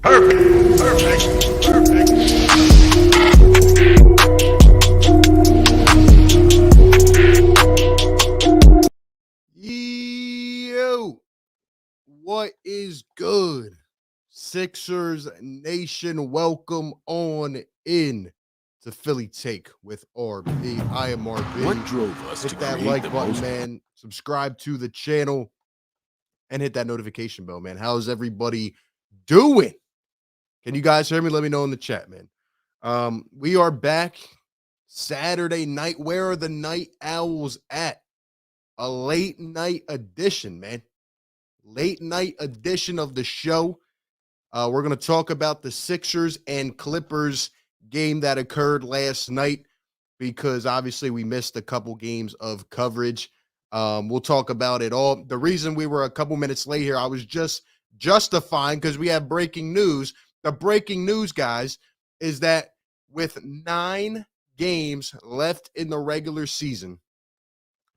Perfect. Perfect. Perfect. Yo, what is good? Sixers Nation, welcome on in to Philly Take with RB. I am RB. What drove us to Hit that create like the button, most? man. Subscribe to the channel and hit that notification bell, man. How's everybody doing? Can you guys hear me? Let me know in the chat, man. We are back Saturday night. Where are the night owls at? A late night edition, man. Late night edition of the show. We're going to talk about the Sixers and Clippers game that occurred last night because obviously we missed a couple games of coverage. We'll talk about it all. The reason we were a couple minutes late here, I was just justifying because we have breaking news. The breaking news, guys, is that with 9 games left in the regular season,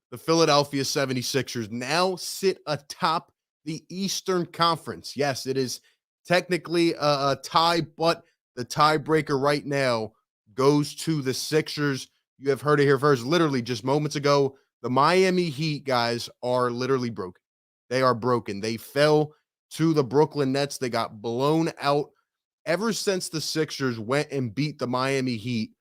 the Philadelphia 76ers now sit atop the Eastern Conference. Yes, it is technically a tie, but the tiebreaker right now goes to the Sixers. You have heard it here first. Literally just moments ago, the Miami Heat guys are literally broken. They are broken. They fell to the Brooklyn Nets. They got blown out. Ever since the Sixers went and beat the Miami Heat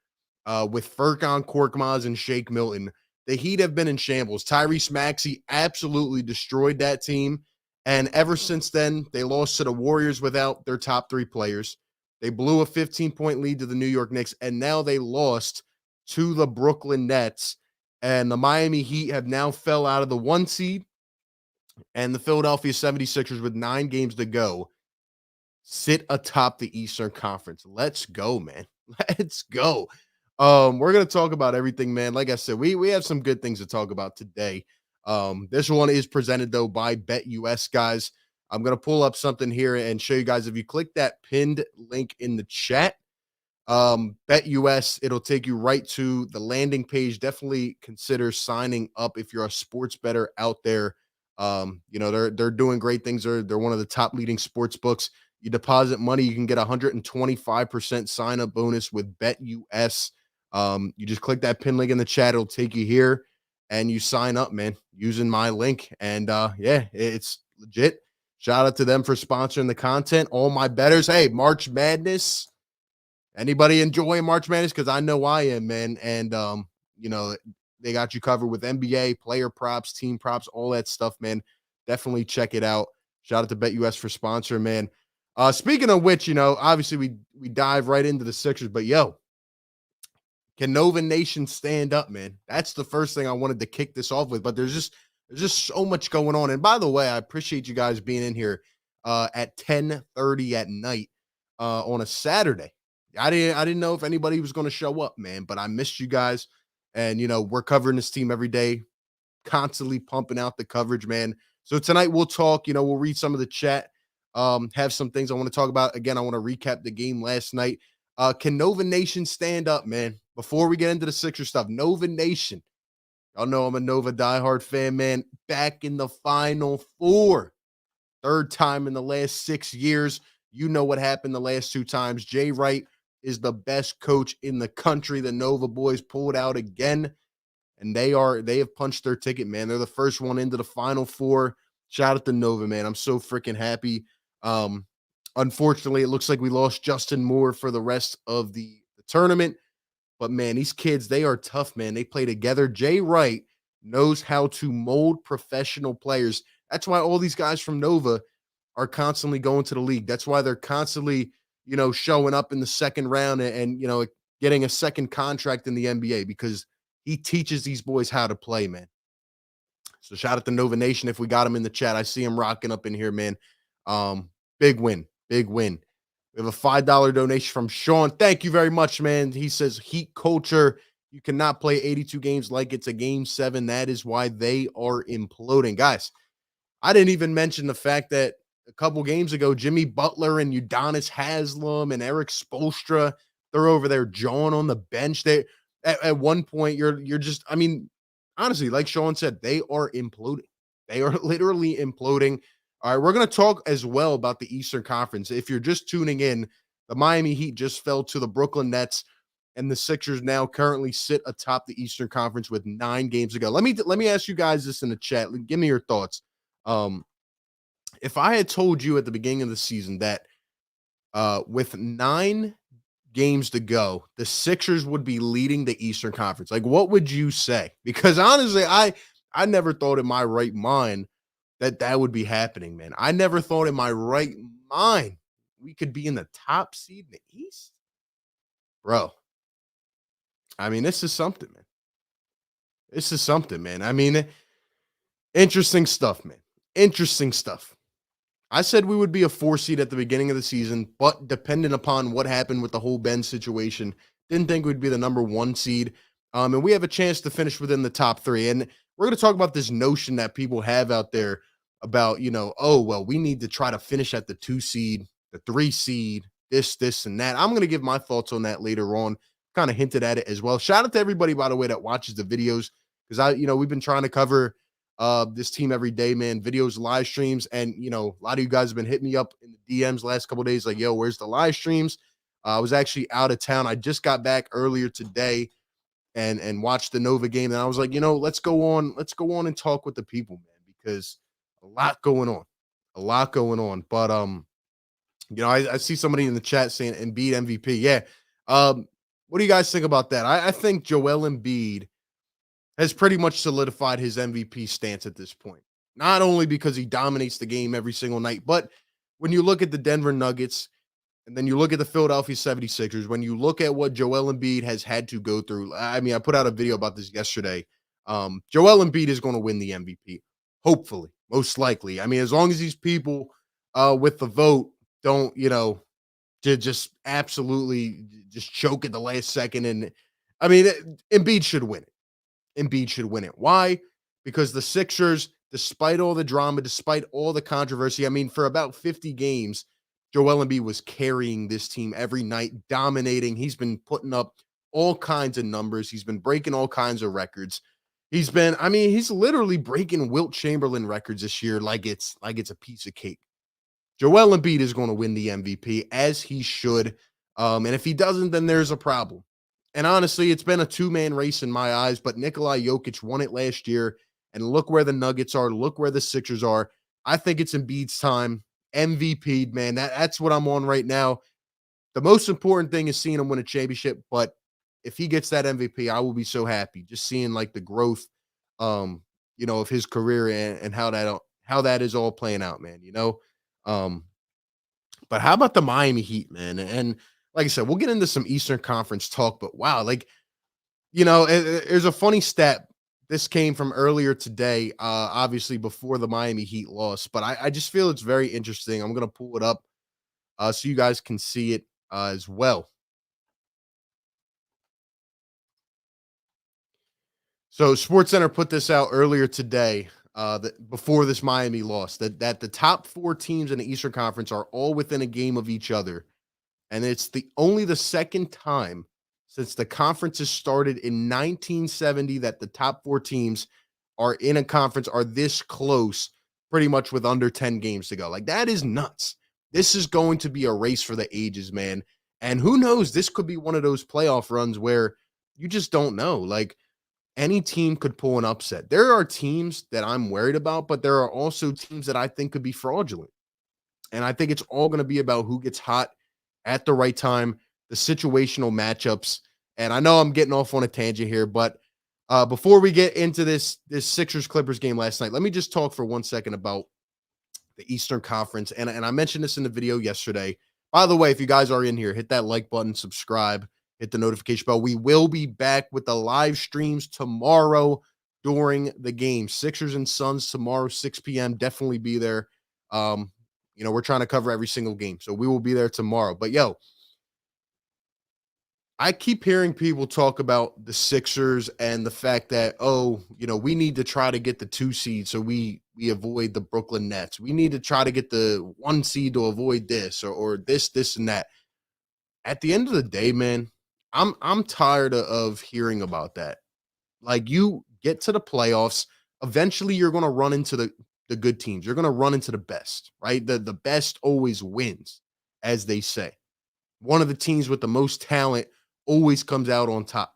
with Furkan Korkmaz and Shake Milton, the Heat have been in shambles. Tyrese Maxey absolutely destroyed that team. And ever since then, they lost to the Warriors without their top 3 players. They blew a 15-point lead to the New York Knicks, and now they lost to the Brooklyn Nets. And the Miami Heat have now fell out of the 1 seed, and the Philadelphia 76ers, with 9 games to go, sit atop the Eastern Conference. Let's go, man. Let's go. We're gonna talk about everything, man. Like I said, we have some good things to talk about today. This one is presented though by BetUS, guys. I'm gonna pull up something here and show you guys. If you click that pinned link in the chat, BetUS, it'll take you right to the landing page. Definitely consider signing up if you're a sports bettor out there. They're doing great things. They're one of the top leading sports books. You deposit money, you can get 125% sign up bonus with BetUS. You just click that pin link in the chat, it'll take you here, and you sign up, man, using my link. And it's legit. Shout out to them for sponsoring the content. All my bettors. Hey, March Madness. Anybody enjoying March Madness? Because I know I am, man. And they got you covered with NBA player props, team props, all that stuff, man. Definitely check it out. Shout out to BetUS for sponsor, man. Speaking of which, obviously we dive right into the Sixers, but can Nova Nation stand up, man? That's the first thing I wanted to kick this off with. But there's just so much going on. And by the way, I appreciate you guys being in here at 10:30 at night on a Saturday. I didn't know if anybody was going to show up, man, but I missed you guys. And we're covering this team every day, constantly pumping out the coverage, man. So tonight we'll talk, we'll read some of the chat. Have some things I want to talk about. Again, I want to recap the game last night. Can Nova Nation stand up, man? Before we get into the Sixers stuff, Nova Nation. Y'all know I'm a Nova diehard fan, man. Back in the Final Four. 3rd time in the last 6 years. You know what happened the last 2 times. Jay Wright is the best coach in the country. The Nova boys pulled out again, and they have punched their ticket, man. They're the first one into the Final Four. Shout out to Nova, man. I'm so freaking happy. Unfortunately, it looks like we lost Justin Moore for the rest of the tournament. But, man, these kids, they are tough, man. They play together. Jay Wright knows how to mold professional players. That's why all these guys from Nova are constantly going to the league. That's why they're constantly, showing up in the second round and getting a second contract in the NBA, because he teaches these boys how to play, man. So shout out to Nova Nation if we got him in the chat. I see him rocking up in here, man. Big win. Big win. We have a $5 donation from Sean. Thank you very much, man. He says, Heat culture. You cannot play 82 games like it's a game 7. That is why they are imploding. Guys, I didn't even mention the fact that a couple games ago, Jimmy Butler and Udonis Haslem and Eric Spoelstra, they're over there jawing on the bench. They at one point, you're just, honestly, like Sean said, they are imploding. They are literally imploding. All right, we're going to talk as well about the Eastern Conference. If you're just tuning in, the Miami Heat just fell to the Brooklyn Nets, and the Sixers now currently sit atop the Eastern Conference with 9 games to go. Let me ask you guys this in the chat. Give me your thoughts. Um, if I had told you at the beginning of the season that with 9 games to go, the Sixers would be leading the Eastern Conference, like what would you say? Because honestly, I never thought in my right mind that that would be happening, man. I never thought in my right mind we could be in the top seed in the East, bro. I mean, this is something, man. This is something, man. I mean, interesting stuff, man. Interesting stuff. I said we would be a 4 seed at the beginning of the season, but depending upon what happened with the whole Ben situation, didn't think we'd be the number 1 seed. And we have a chance to finish within the top 3. And we're going to talk about this notion that people have out there about, oh, well, we need to try to finish at the 2 seed, the 3 seed, this, and that. I'm going to give my thoughts on that later on. Kind of hinted at it as well. Shout out to everybody, by the way, that watches the videos because we've been trying to cover this team every day, man. Videos, live streams, and a lot of you guys have been hitting me up in the DMs last couple of days, like, yo, where's the live streams? I was actually out of town. I just got back earlier today and watched the Nova game, and I was like, let's go on and talk with the people, man, because a lot going on, But I see somebody in the chat saying Embiid MVP. Yeah. What do you guys think about that? I think Joel Embiid has pretty much solidified his MVP stance at this point. Not only because he dominates the game every single night, but when you look at the Denver Nuggets and then you look at the Philadelphia 76ers, when you look at what Joel Embiid has had to go through, I mean, I put out a video about this yesterday. Joel Embiid is going to win the MVP, hopefully, most likely. I mean, as long as these people with the vote don't, to just absolutely just choke at the last second. And I mean, Embiid should win it. Embiid should win it. Why? Because the Sixers, despite all the drama, despite all the controversy, I mean, for about 50 games, Joel Embiid was carrying this team every night, dominating. He's been putting up all kinds of numbers. He's been breaking all kinds of records. He's literally breaking Wilt Chamberlain records this year like it's a piece of cake. Joel Embiid is going to win the MVP as he should. And if he doesn't, then there's a problem. And honestly, it's been a 2-man race in my eyes, but Nikola Jokic won it last year. And look where the Nuggets are. Look where the Sixers are. I think it's Embiid's time. MVP, man. That's what I'm on right now. The most important thing is seeing him win a championship. But if he gets that MVP, I will be so happy. Just seeing like the growth, of his career and how that is all playing out, man. Um, but how about the Miami Heat, man? And like I said, we'll get into some Eastern Conference talk, but wow, there's a funny stat. This came from earlier today, obviously before the Miami Heat lost, but I just feel it's very interesting. I'm going to pull it up so you guys can see it as well. So SportsCenter put this out earlier today, before this Miami loss, that the top 4 teams in the Eastern Conference are all within a game of each other. And it's only the second time since the conferences started in 1970 that the top 4 teams are in a conference are this close, pretty much with under 10 games to go. Like, that is nuts. This is going to be a race for the ages, man. And who knows, this could be one of those playoff runs where you just don't know. Like, any team could pull an upset. There are teams that I'm worried about, but there are also teams that I think could be fraudulent. And I think it's all going to be about who gets hot at the right time, the situational matchups. And I know I'm getting off on a tangent here, but before we get into this Sixers Clippers game last night, let me just talk for 1 second about the Eastern Conference. And I mentioned this in the video yesterday. By the way, if you guys are in here, hit that like button, subscribe, hit the notification bell. We will be back with the live streams tomorrow during the game. Sixers and Suns tomorrow, 6 p.m. Definitely be there. We're trying to cover every single game. So we will be there tomorrow. But I keep hearing people talk about the Sixers and the fact that, we need to try to get the 2 seed so we avoid the Brooklyn Nets. We need to try to get the 1 seed to avoid this or this, and that. At the end of the day, man, I'm tired of hearing about that. Like, you get to the playoffs, eventually you're going to run into the good teams. You're going to run into the best, right? The best always wins, as they say. One of the teams with the most talent always comes out on top.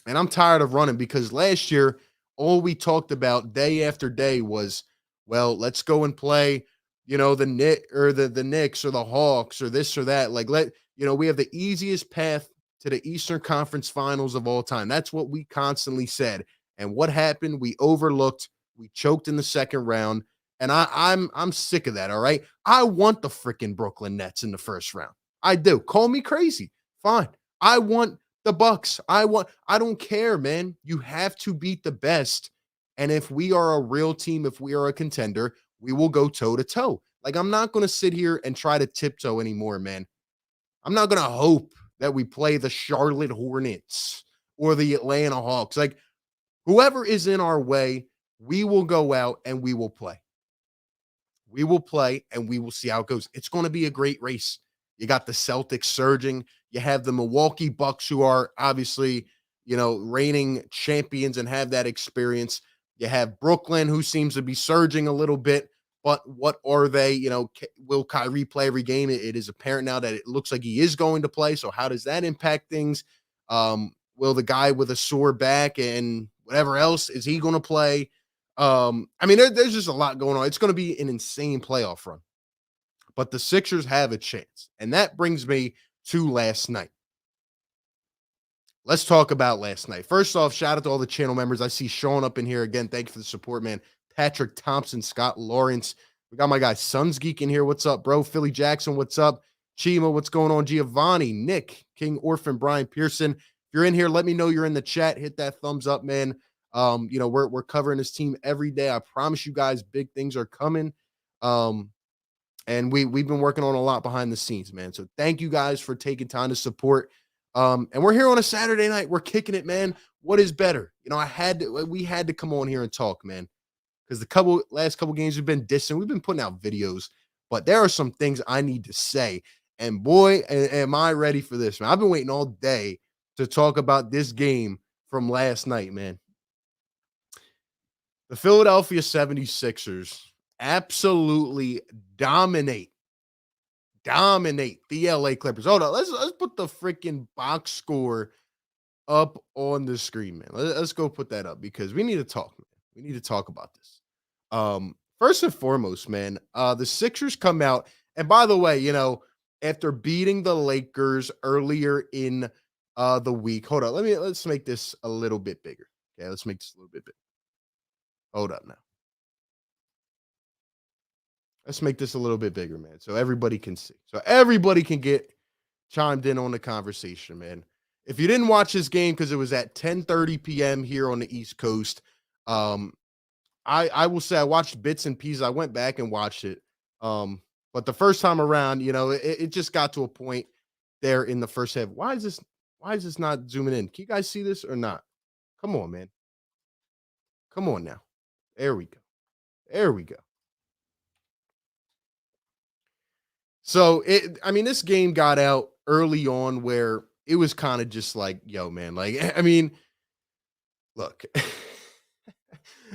And I'm tired of running because last year, all we talked about day after day was, well, let's go and play, the the Knicks or the Hawks or this or that. Like, we have the easiest path to the Eastern Conference Finals of all time. That's what we constantly said. And what happened? We overlooked, we choked in the second round. And I'm sick of that. All right. I want the freaking Brooklyn Nets in the first round. I do. Call me crazy. Fine. I want the Bucks. I don't care, man. You have to beat the best. And if we are a real team, if we are a contender, we will go toe to toe. Like, I'm not going to sit here and try to tiptoe anymore, man. I'm not going to hope that we play the Charlotte Hornets or the Atlanta Hawks. Like, whoever is in our way, we will go out and we will play. We will play and we will see how it goes. It's going to be a great race. You got the Celtics surging. You have the Milwaukee Bucks, who are obviously, reigning champions and have that experience. You have Brooklyn, who seems to be surging a little bit. But what are they? Will Kyrie play every game? It is apparent now that it looks like he is going to play. So how does that impact things? Will the guy with a sore back and whatever else, is he going to play? There's just a lot going on. It's going to be an insane playoff run. But the Sixers have a chance. And that brings me to last night. Let's talk about last night. First off, shout out to all the channel members. I see Sean up in here again. Thank you for the support, man. Patrick Thompson, Scott Lawrence. We got my guy Suns Geek in here. What's up, bro? Philly Jackson, what's up? Chima, what's going on? Giovanni, Nick, King Orphan, Brian Pearson. If you're in here, let me know you're in the chat. Hit that thumbs up, man. We're covering this team every day. I promise you guys, big things are coming. And we've been working on a lot behind the scenes, man. So thank you guys for taking time to support. And we're here on a Saturday night. We're kicking it, man. What is better? We had to come on here and talk, man. Because the last couple games we've been dissing. We've been putting out videos, but there are some things I need to say. And boy, am I ready for this, man. I've been waiting all day to talk about this game from last night, man. The Philadelphia 76ers absolutely dominate the LA Clippers. Hold on, let's put the freaking box score up on the screen, man. Let's go put that up because we need to talk, man. We need to talk about this. First and foremost, man, the Sixers come out, and by the way, after beating the Lakers earlier in the week, hold on, let's make this a little bit bigger. Okay, let's make this a little bit bigger. Hold up now. Let's make this a little bit bigger, man, so everybody can see. So everybody can get chimed in on the conversation, man. If you didn't watch this game because it was at 10:30 p.m. here on the East Coast, I will say I watched bits and pieces. I went back and watched it. But the first time around, it just got to a point there in the first half. Why is this not zooming in? Can you guys see this or not? Come on, man. Come on now. There we go. There we go. So this game got out early on where it was kind of just like, yo, man, like, look,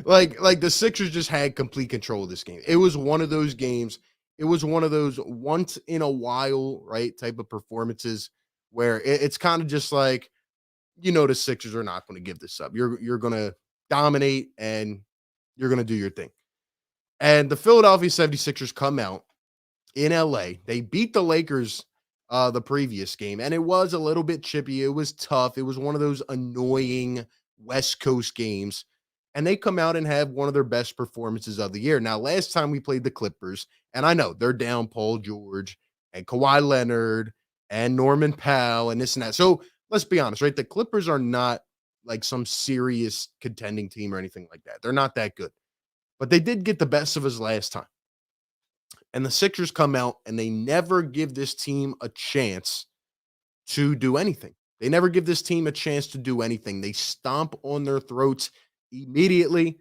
like the Sixers just had complete control of this game. It was one of those games. It was one of those once in a while, right, type of performances where it's kind of just like, the Sixers are not going to give this up. You're going to dominate and you're going to do your thing. And the Philadelphia 76ers come out in LA. They beat the Lakers the previous game, and it was a little bit chippy. It was tough. It was one of those annoying West Coast games, and they come out and have one of their best performances of the year. Now, last time we played the Clippers, and I know they're down Paul George and Kawhi Leonard and Norman Powell and this and that. So let's be honest, right? The Clippers are not like some serious contending team or anything like that. They're not that good, but they did get the best of us last time. And the Sixers come out and they never give this team a chance to do anything. They never give this team a chance to do anything. They stomp on their throats immediately.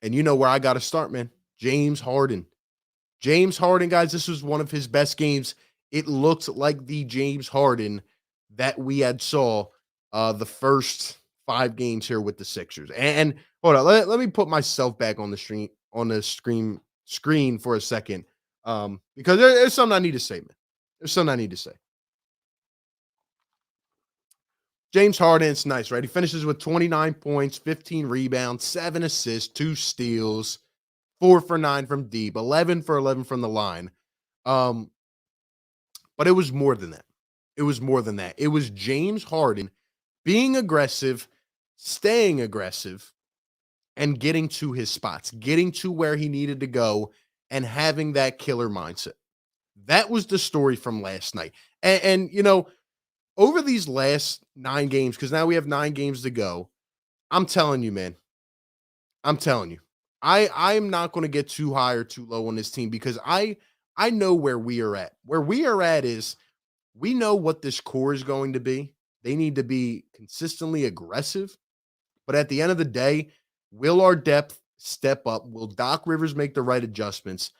And you know where I got to start, man. James Harden. James Harden, guys, this was one of his best games. It looked like the James Harden that we had saw the first 5 games here with the Sixers. And hold on, let me put myself back on the on the screen for a second, because there's something I need to say, man. There's something I need to say. James Harden, it's nice, right? He finishes with 29 points, 15 rebounds, 7 assists, 2 steals, 4 for 9 from deep, 11 for 11 from the line. Um, but it was more than that. It was more than that. It was James Harden being aggressive, staying aggressive, and getting to his spots, getting to where he needed to go, and having that killer mindset. That was the story from last night. And over these last 9 games, because now we have 9 games to go, I'm telling you, man, I'm telling you, I'm not going to get too high or too low on this team because I know where we are at. Where we are at is we know what this core is going to be. They need to be consistently aggressive, but at the end of the day, will our depth step up? Will Doc Rivers make the right adjustments?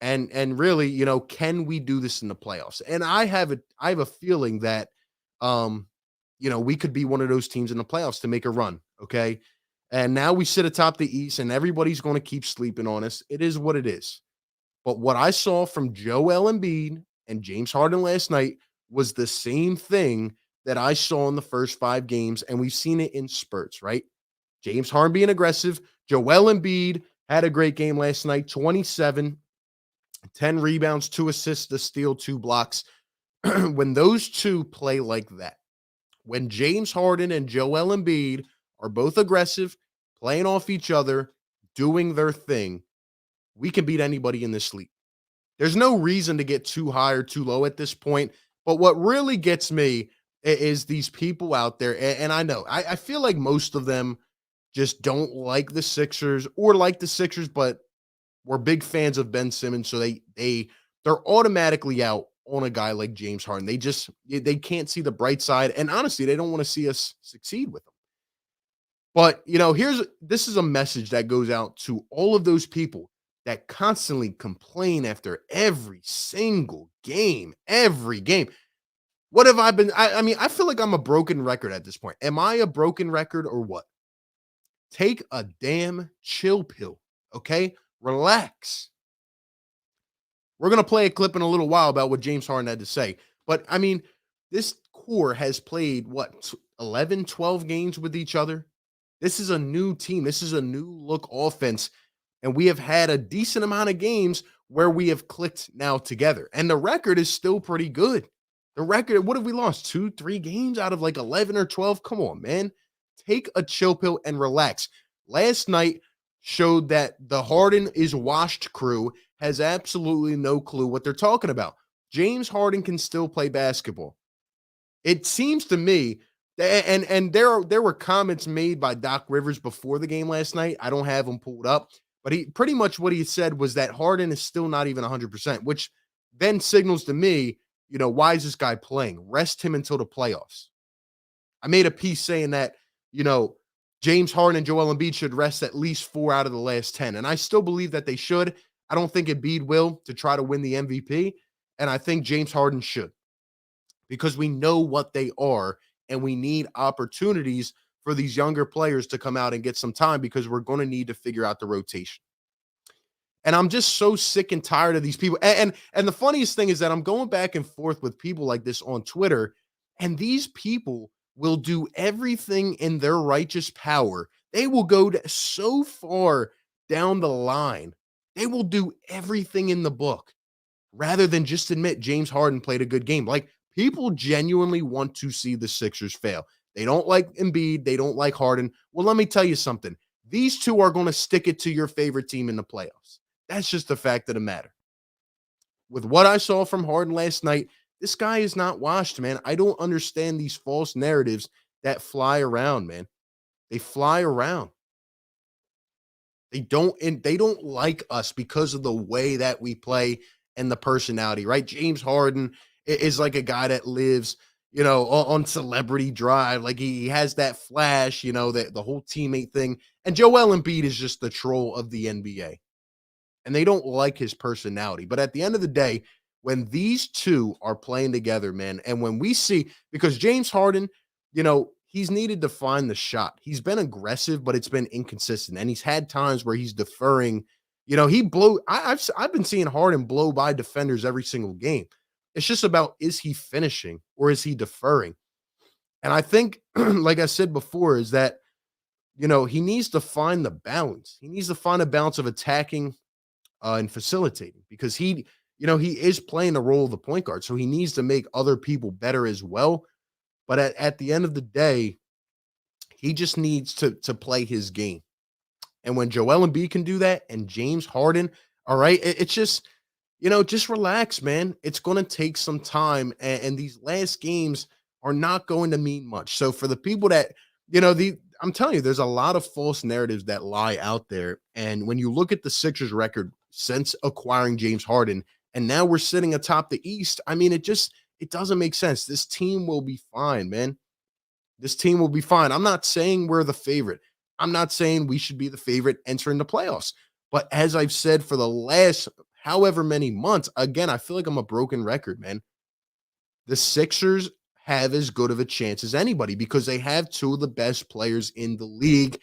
And really, can we do this in the playoffs? And I have a feeling that we could be one of those teams in the playoffs to make a run. Okay. And now we sit atop the East and everybody's going to keep sleeping on us. It is what it is. But what I saw from Joel Embiid and James Harden last night was the same thing that I saw in the first 5 games, and we've seen it in spurts, right? James Harden being aggressive. Joel Embiid had a great game last night, 27, 10 rebounds, 2 assists, a steal, 2 blocks. When those two play like that, when James Harden and Joel Embiid are both aggressive, playing off each other, doing their thing, we can beat anybody in this league. There's no reason to get too high or too low at this point. But what really gets me is these people out there. And I know, I feel like most of them just don't like the Sixers or like the Sixers, but we're big fans of Ben Simmons. So they're automatically out on a guy like James Harden. They can't see the bright side. And honestly, they don't want to see us succeed with them. But this is a message that goes out to all of those people that constantly complain after every single game, every game. What have I been? I mean, I feel like I'm a broken record at this point. Am I a broken record or what? Take a damn chill pill, okay? Relax. We're going to play a clip in a little while about what James Harden had to say. But, I mean, this core has played, 11, 12 games with each other? This is a new team. This is a new look offense. And we have had a decent amount of games where we have clicked now together. And the record is still pretty good. The record, what have we lost? 2, 3 games out of like 11 or 12? Come on, man. Take a chill pill and relax. Last night showed that the Harden is washed crew has absolutely no clue what they're talking about. James Harden can still play basketball. It seems to me, and there were comments made by Doc Rivers before the game last night. I don't have them pulled up, but he pretty much what he said was that Harden is still not even 100%, which then signals to me, why is this guy playing? Rest him until the playoffs. I made a piece saying that, James Harden and Joel Embiid should rest at least 4 out of the last 10. And I still believe that they should. I don't think Embiid will to try to win the MVP. And I think James Harden should because we know what they are and we need opportunities for these younger players to come out and get some time because we're going to need to figure out the rotation. And I'm just so sick and tired of these people. And the funniest thing is that I'm going back and forth with people like this on Twitter, and these people will do everything in their righteous power. They will go so far down the line. They will do everything in the book rather than just admit James Harden played a good game. Like, people genuinely want to see the Sixers fail. They don't like Embiid. They don't like Harden. Well, let me tell you something. These two are going to stick it to your favorite team in the playoffs. That's just the fact of the matter. With what I saw from Harden last night, this guy is not washed, man. I don't understand these false narratives that fly around, man. They fly around. They don't like us because of the way that we play and the personality, right? James Harden is like a guy that lives, on Celebrity Drive. Like he has that flash, the whole teammate thing. And Joel Embiid is just the troll of the NBA. And they don't like his personality. But at the end of the day, when these two are playing together, man, and when we see, because James Harden, he's needed to find the shot. He's been aggressive, but it's been inconsistent. And he's had times where he's deferring, He blow. I've been seeing Harden blow by defenders every single game. It's just about, is he finishing or is he deferring? And I think, like I said before, is that he needs to find the balance. He needs to find a balance of attacking and facilitating, because he is playing the role of the point guard, so he needs to make other people better as well. But at the end of the day, he just needs to play his game. And when Joel Embiid can do that, and James Harden, all right, it's just, just relax, man. It's going to take some time, and these last games are not going to mean much. So for the people that, I'm telling you, there's a lot of false narratives that lie out there. And when you look at the Sixers record since acquiring James Harden, and now we're sitting atop the East, I mean, it doesn't make sense. This team will be fine, man. This team will be fine. I'm not saying we're the favorite. I'm not saying we should be the favorite entering the playoffs. But as I've said for the last however many months, again, I feel like I'm a broken record, man. The Sixers have as good of a chance as anybody because they have two of the best players in the league.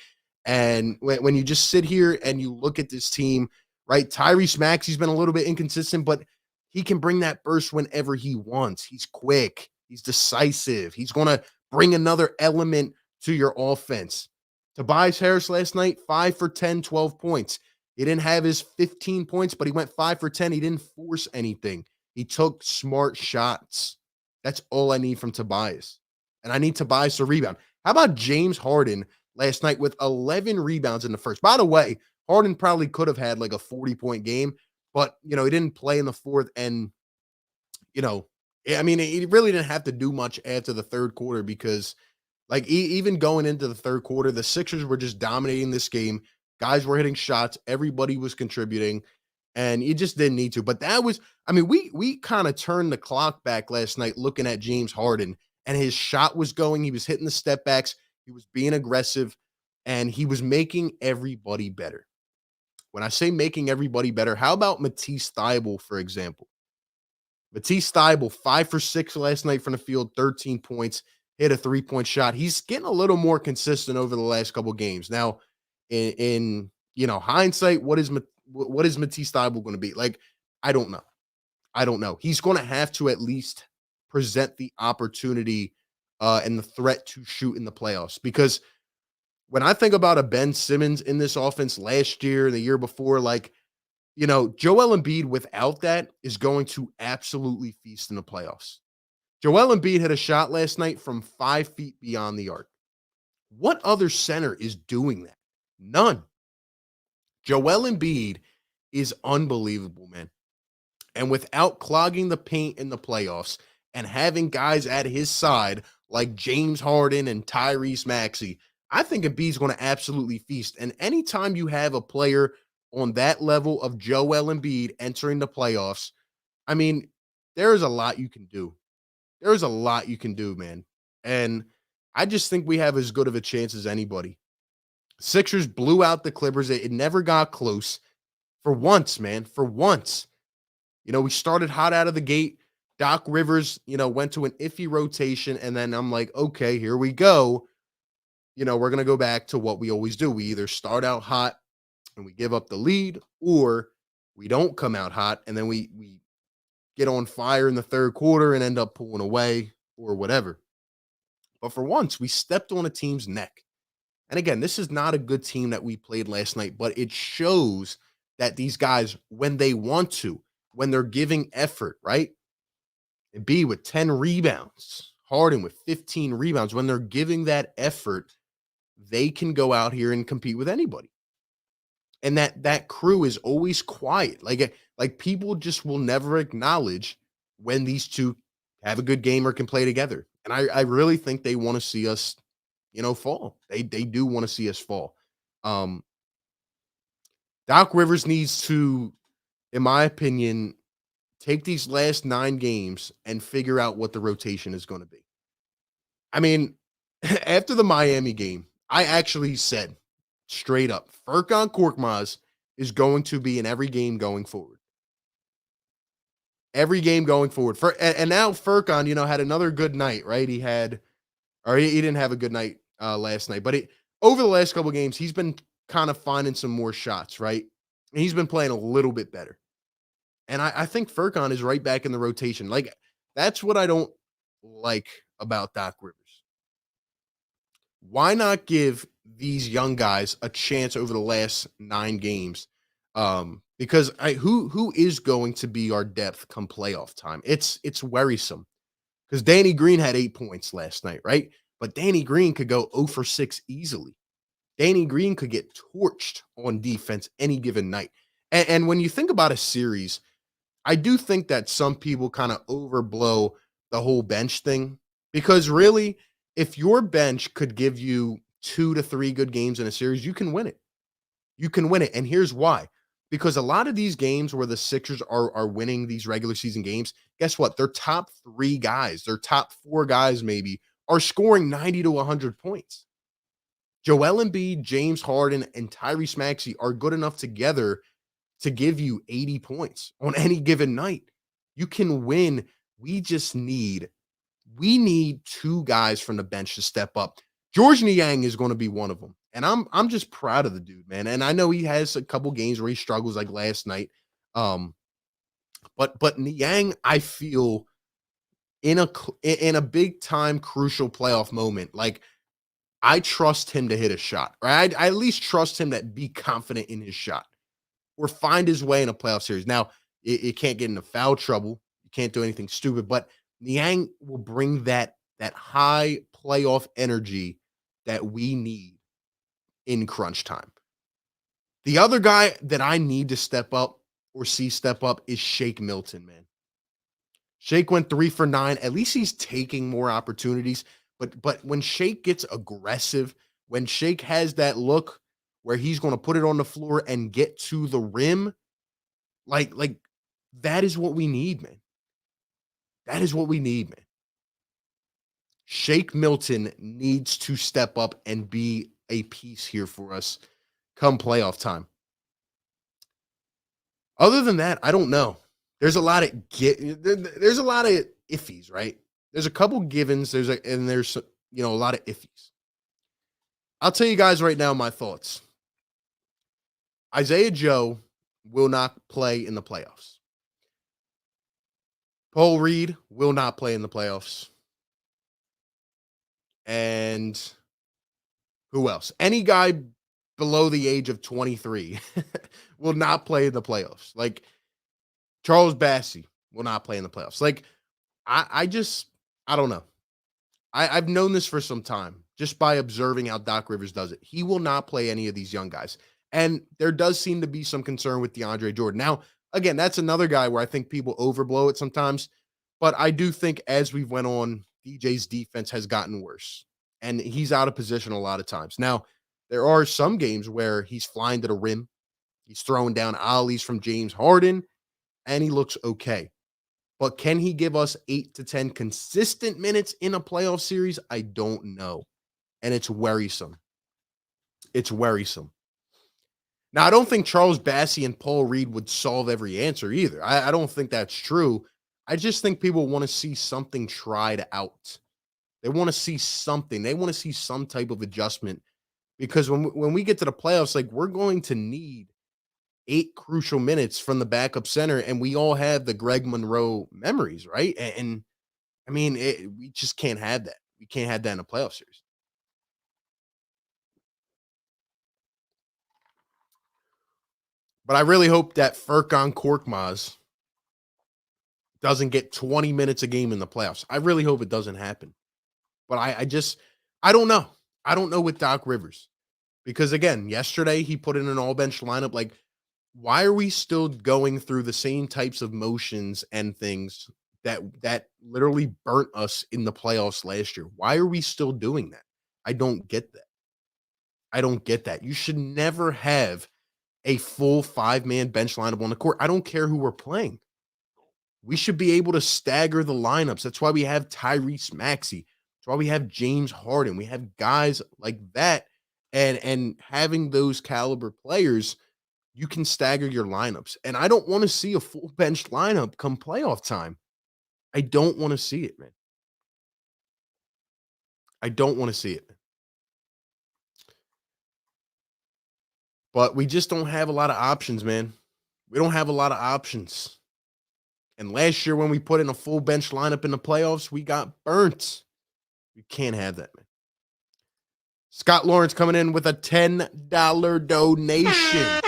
And when you just sit here and you look at this team, right? Tyrese Maxey's been a little bit inconsistent, but he can bring that burst whenever he wants. He's quick. He's decisive. He's going to bring another element to your offense. Tobias Harris last night, 5 for 10, 12 points. He didn't have his 15 points, but he went 5 for 10. He didn't force anything. He took smart shots. That's all I need from Tobias. And I need Tobias to rebound. How about James Harden last night with 11 rebounds in the first? By the way, Harden probably could have had like a 40-point game, but, he didn't play in the fourth. And, I mean, he really didn't have to do much after the third quarter because, like, even going into the third quarter, the Sixers were just dominating this game. Guys were hitting shots. Everybody was contributing, and you just didn't need to. But that was, I mean, we kind of turned the clock back last night looking at James Harden, and his shot was going. He was hitting the step backs. He was being aggressive, and he was making everybody better. When I say making everybody better, how about Matisse Thybulle, for example? Matisse Thybulle, 5 for 6 last night from the field, 13 points, hit a three-point shot. He's getting a little more consistent over the last couple games. Now, in hindsight, what is Matisse Thybulle going to be? Like, I don't know. I don't know. He's going to have to at least present the opportunity and the threat to shoot in the playoffs, because when I think about a Ben Simmons in this offense last year and the year before, like, Joel Embiid without that is going to absolutely feast in the playoffs. Joel Embiid hit a shot last night from 5 feet beyond the arc. What other center is doing that? None. Joel Embiid is unbelievable, man. And without clogging the paint in the playoffs and having guys at his side like James Harden and Tyrese Maxey, I think Embiid's going to absolutely feast. And anytime you have a player on that level of Joel Embiid entering the playoffs, I mean, there is a lot you can do. There's a lot you can do, man. And I just think we have as good of a chance as anybody. Sixers blew out the Clippers. It never got close. For once, man. For once. We started hot out of the gate. Doc Rivers, went to an iffy rotation. And then I'm like, okay, here we go. We're going to go back to what we always do. We either start out hot and we give up the lead, or we don't come out hot and then we get on fire in the third quarter and end up pulling away or whatever. But for once, we stepped on a team's neck. And again, this is not a good team that we played last night, but it shows that these guys, when they want to, when they're giving effort, right? Embiid with 10 rebounds, Harden with 15 rebounds, when they're giving that effort, they can go out here and compete with anybody. And that crew is always quiet. Like people just will never acknowledge when these two have a good game or can play together. And I really think they want to see us, fall. They do want to see us fall. Doc Rivers needs to, in my opinion, take these last 9 games and figure out what the rotation is going to be. I mean, after the Miami game, I actually said straight up, Furkan Korkmaz is going to be in every game going forward. Every game going forward. And now Furkan, had another good night, right? He didn't have a good night last night, but over the last couple games, he's been kind of finding some more shots, right? and he's been playing a little bit better. And I think Furkan is right back in the rotation. Like, that's what I don't like about Doc Rivers. Why not give these young guys a chance over the last 9 games? Because who is going to be our depth come playoff time? It's worrisome because Danny Green had 8 points last night, right? But Danny Green could go 0 for 6 easily. Danny Green could get torched on defense any given night. And when you think about a series, I do think that some people kind of overblow the whole bench thing because really, if your bench could give you 2 to 3 good games in a series, you can win it. You can win it. And here's why. Because a lot of these games where the Sixers are winning these regular season games, guess what? Their top 3 guys, their top 4 guys maybe are scoring 90 to 100 points. Joel Embiid, James Harden, and Tyrese Maxey are good enough together to give you 80 points on any given night. You can win. We just need 2 guys from the bench to step up. George Niang is going to be one of them. And I'm just proud of the dude, man. And I know he has a couple games where he struggles like last night. Um, but Niang, I feel in a big time crucial playoff moment, like I trust him to hit a shot, right? I at least trust him to be confident in his shot or find his way in a playoff series. Now, it can't get into foul trouble. You can't do anything stupid, but Niang will bring that high playoff energy that we need in crunch time. The other guy that I need to step up or see step up is Shake Milton, man. Shake went 3 for 9. At least he's taking more opportunities. But when Shake gets aggressive, when Shake has that look where he's going to put it on the floor and get to the rim, like that is what we need, man. That is what we need, man. Shake Milton needs to step up and be a piece here for us come playoff time. Other than that, I don't know. There's a lot of there's a lot of iffies, right? There's a couple givens, there's a lot of iffies. I'll tell you guys right now my thoughts. Isaiah Joe will not play in the playoffs. Paul Reed will not play in the playoffs. And who else? Any guy below the age of 23 will not play in the playoffs. Like Charles Bassey will not play in the playoffs. Like I don't know. I've known this for some time just by observing how Doc Rivers does it. He will not play any of these young guys. And there does seem to be some concern with DeAndre Jordan. Now, again, that's another guy where I think people overblow it sometimes. But I do think as we've went on, DJ's defense has gotten worse. And he's out of position a lot of times. Now, there are some games where he's flying to the rim. He's throwing down ollies from James Harden, and he looks okay. But can he give us 8 to 10 consistent minutes in a playoff series? I don't know. And it's worrisome. It's worrisome. Now, I don't think Charles Bassey and Paul Reed would solve every answer either. I don't think that's true. I just think people want to see something tried out. They want to see something. They want to see some type of adjustment because when we get to the playoffs, like we're going to need 8 crucial minutes from the backup center, and we all have the Greg Monroe memories, right? And I mean, we just can't have that. We can't have that in a playoff series. But I really hope that Furkan Korkmaz doesn't get 20 minutes a game in the playoffs. I really hope it doesn't happen. But I don't know. I don't know with Doc Rivers because again, yesterday he put in an all bench lineup. Like, why are we still going through the same types of motions and things that literally burnt us in the playoffs last year? Why are we still doing that? I don't get that. I don't get that. You should never have a full 5-man bench lineup on the court. I don't care who we're playing. We should be able to stagger the lineups. That's why we have Tyrese Maxey. That's why we have James Harden. We have guys like that. And having those caliber players, you can stagger your lineups. And I don't want to see a full bench lineup come playoff time. I don't want to see it, man. I don't want to see it. but we just don't have a lot of options, man. We don't have a lot of options. And last year, when we put in a full bench lineup in the playoffs, we got burnt. We can't have that, man. Scott Lawrence coming in with a $10 donation.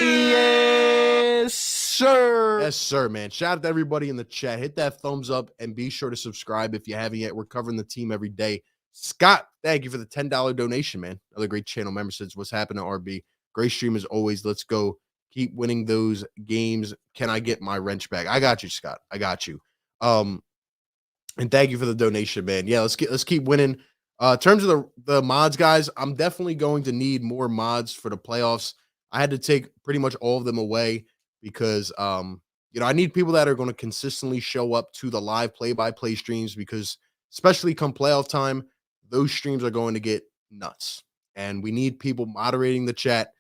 Yes, sir. Yes, sir, man. Shout out to everybody in the chat. Hit that thumbs up and be sure to subscribe if you haven't yet. We're covering the team every day. Scott, thank you for the $10 donation, man. Another great channel member says, what's happening, RB? Great stream as always. Let's go. Keep winning those games. Can I get my wrench back? I got you, Scott. I got you. And thank you for the donation, man. Yeah, let's keep winning. In terms of the mods, guys, I'm definitely going to need more mods for the playoffs. I had to take pretty much all of them away because I need people that are going to consistently show up to the live play-by-play streams because especially come playoff time, those streams are going to get nuts. And we need people moderating the chat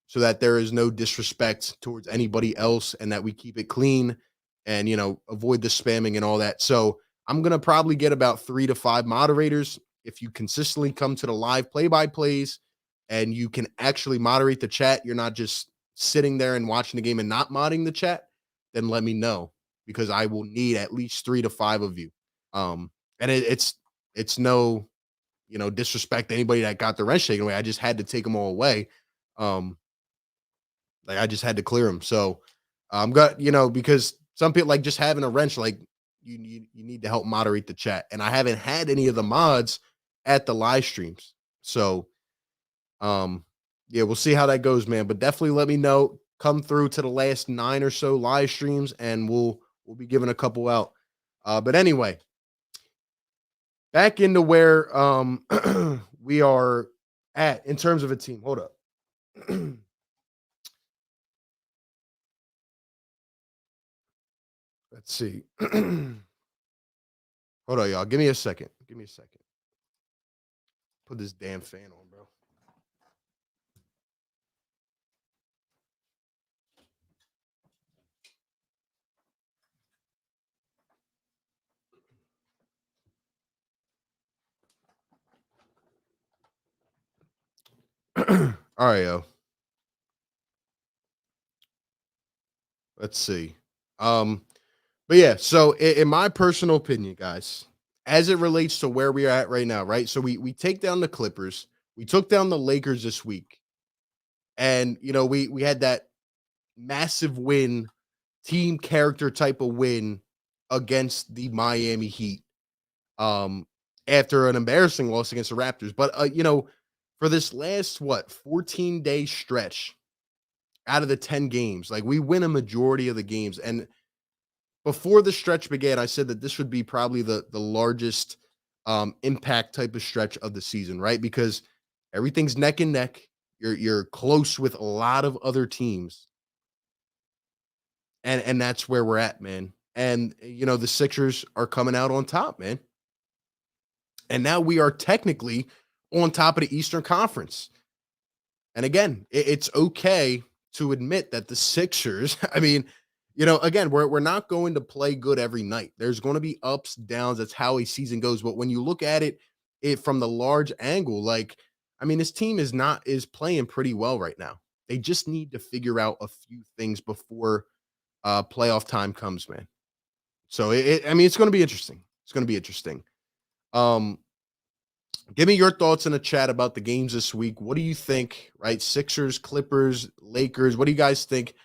so that there is no disrespect towards anybody else and that we keep it clean and, avoid the spamming and all that. So I'm going to probably get about 3 to 5 moderators. If you consistently come to the live play-by-plays and you can actually moderate the chat, you're not just sitting there and watching the game and not modding the chat, then let me know because I will need at least 3 to 5 of you. And it's no, disrespect to anybody that got the wrench taken away. I just had to take them all away. Like I just had to clear them. So I'm got, because some people like just having a wrench, like you need to help moderate the chat. And I haven't had any of the mods at the live streams. So yeah, we'll see how that goes, man. But definitely let me know. Come through to the last 9 or so live streams and we'll be giving a couple out. But anyway, back into where we are at in terms of a team. Hold up. Let's see. Hold on, y'all. Give me a second. Put this damn fan on, bro. All right, yo. Let's see. But yeah, so in my personal opinion, guys, as it relates to where we are at right now, right? So we take down the Clippers, we took down the Lakers this week, and we had that massive win, team character type of win against the Miami Heat. After an embarrassing loss against the Raptors. But for this last 14-day stretch out of the 10 games, like we win a majority of the games. And before the stretch began, I said that this would be probably the largest impact type of stretch of the season, right? Because everything's neck and neck. You're close with a lot of other teams. And that's where we're at, man. And the Sixers are coming out on top, man. And now we are technically on top of the Eastern Conference. And again, it's okay to admit that the Sixers, I mean, again, we're not going to play good every night. There's going to be ups, downs. That's how a season goes. But when you look at it from the large angle, like, I mean, this team is playing pretty well right now. They just need to figure out a few things before playoff time comes, man. So it's going to be interesting. It's going to be interesting. Give me your thoughts in the chat about the games this week. What do you think, right? Sixers, Clippers, Lakers. What do you guys think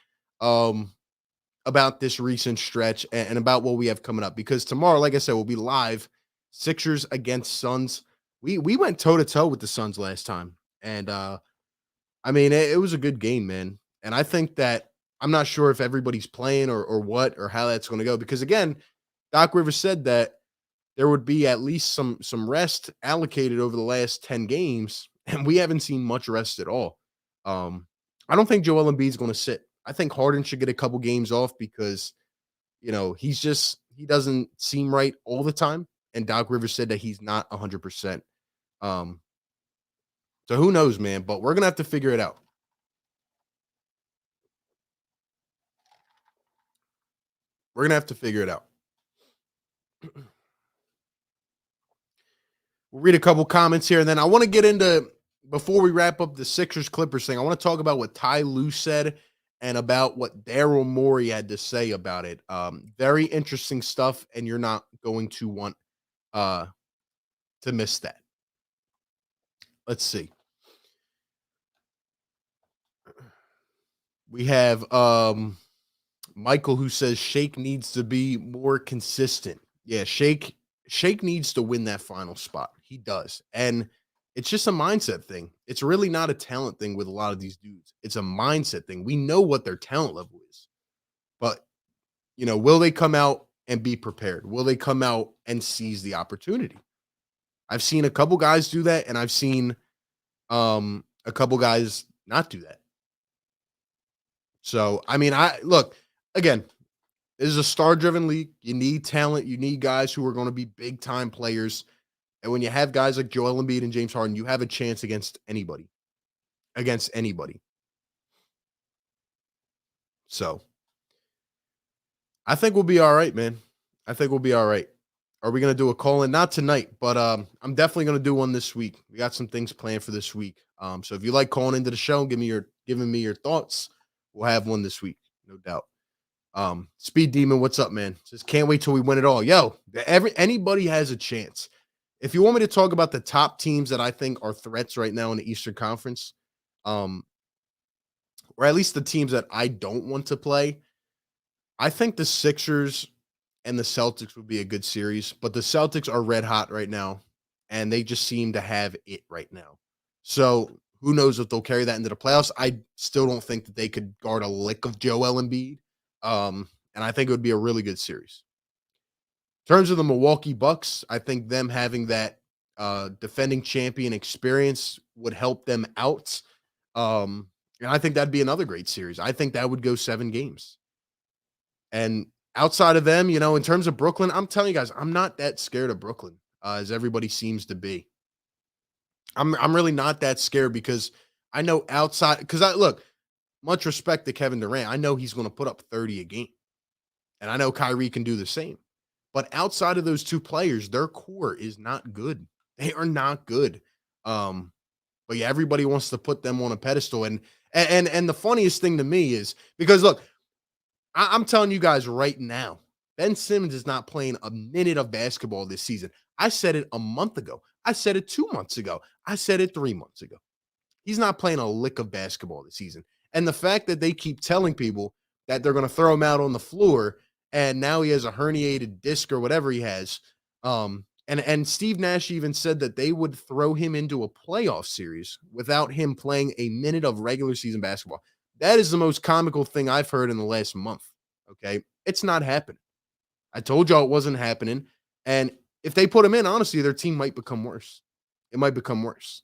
about this recent stretch and about what we have coming up? Because tomorrow, like I said, we'll be live. Sixers against Suns. We went toe-to-toe with the Suns last time. And, I mean, it was a good game, man. And I think that I'm not sure if everybody's playing or what or how that's going to go. Because, again, Doc Rivers said that there would be at least some rest allocated over the last 10 games, and we haven't seen much rest at all. I don't think Joel Embiid is going to sit. I think Harden should get a couple games off because, he doesn't seem right all the time, and Doc Rivers said that he's not 100%. So who knows, man, but we're going to have to figure it out. We're going to have to figure it out. We'll read a couple comments here, and then I want to get into before we wrap up the Sixers Clippers thing, I want to talk about what Ty Lue said and about what Daryl Morey had to say about it. Very interesting stuff, and you're not going to want uh, to miss that. Let's see. We have Michael who says Shake needs to be more consistent. Yeah, Shake needs to win that final spot. He does. And it's just a mindset thing. It's really not a talent thing with a lot of these dudes. It's a mindset thing. We know what their talent level is. But, will they come out and be prepared? Will they come out and seize the opportunity? I've seen a couple guys do that, and I've seen a couple guys not do that. So, I mean, I look, again, this is a star-driven league. You need talent. You need guys who are going to be big-time players. And when you have guys like Joel Embiid and James Harden, you have a chance against anybody. Against anybody. So, I think we'll be all right, man. I think we'll be all right. Are we going to do a call-in? Not tonight, but I'm definitely going to do one this week. We got some things planned for this week. So if you like calling into the show and giving me your thoughts, we'll have one this week, no doubt. Speed Demon, what's up, man? Says can't wait till we win it all. Yo, anybody has a chance. If you want me to talk about the top teams that I think are threats right now in the Eastern Conference, or at least the teams that I don't want to play, I think the Sixers and the Celtics would be a good series, but the Celtics are red hot right now, and they just seem to have it right now. So who knows if they'll carry that into the playoffs? I still don't think that they could guard a lick of Joel Embiid. And I think it would be a really good series. In terms of the Milwaukee Bucks, I think them having that defending champion experience would help them out. And I think that'd be another great series. I think that would go 7 games. And outside of them, in terms of Brooklyn, I'm telling you guys, I'm not that scared of Brooklyn as everybody seems to be. I'm really not that scared because I know look, much respect to Kevin Durant. I know he's going to put up 30 a game. And I know Kyrie can do the same. But outside of those two players, their core is not good. They are not good. But yeah, everybody wants to put them on a pedestal. And the funniest thing to me is because look, I'm telling you guys right now, Ben Simmons is not playing a minute of basketball this season. I said it a month ago. I said it 2 months ago. I said it 3 months ago. He's not playing a lick of basketball this season. And the fact that they keep telling people that they're going to throw him out on the floor and now he has a herniated disc or whatever he has. And Steve Nash even said that they would throw him into a playoff series without him playing a minute of regular season basketball. That is the most comical thing I've heard in the last month. Okay. It's not happening. I told y'all it wasn't happening. And if they put him in, honestly, their team might become worse. It might become worse.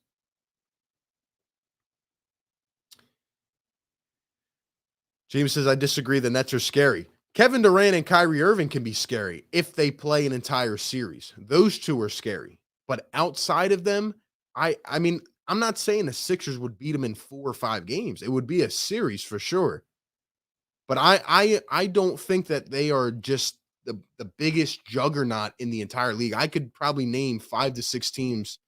James says, I disagree. The Nets are scary. Kevin Durant and Kyrie Irving can be scary if they play an entire series. Those two are scary. But outside of them, I mean, I'm not saying the Sixers would beat them in 4 or 5 games. It would be a series for sure. But I don't think that they are just the biggest juggernaut in the entire league. I could probably name 5 to 6 teams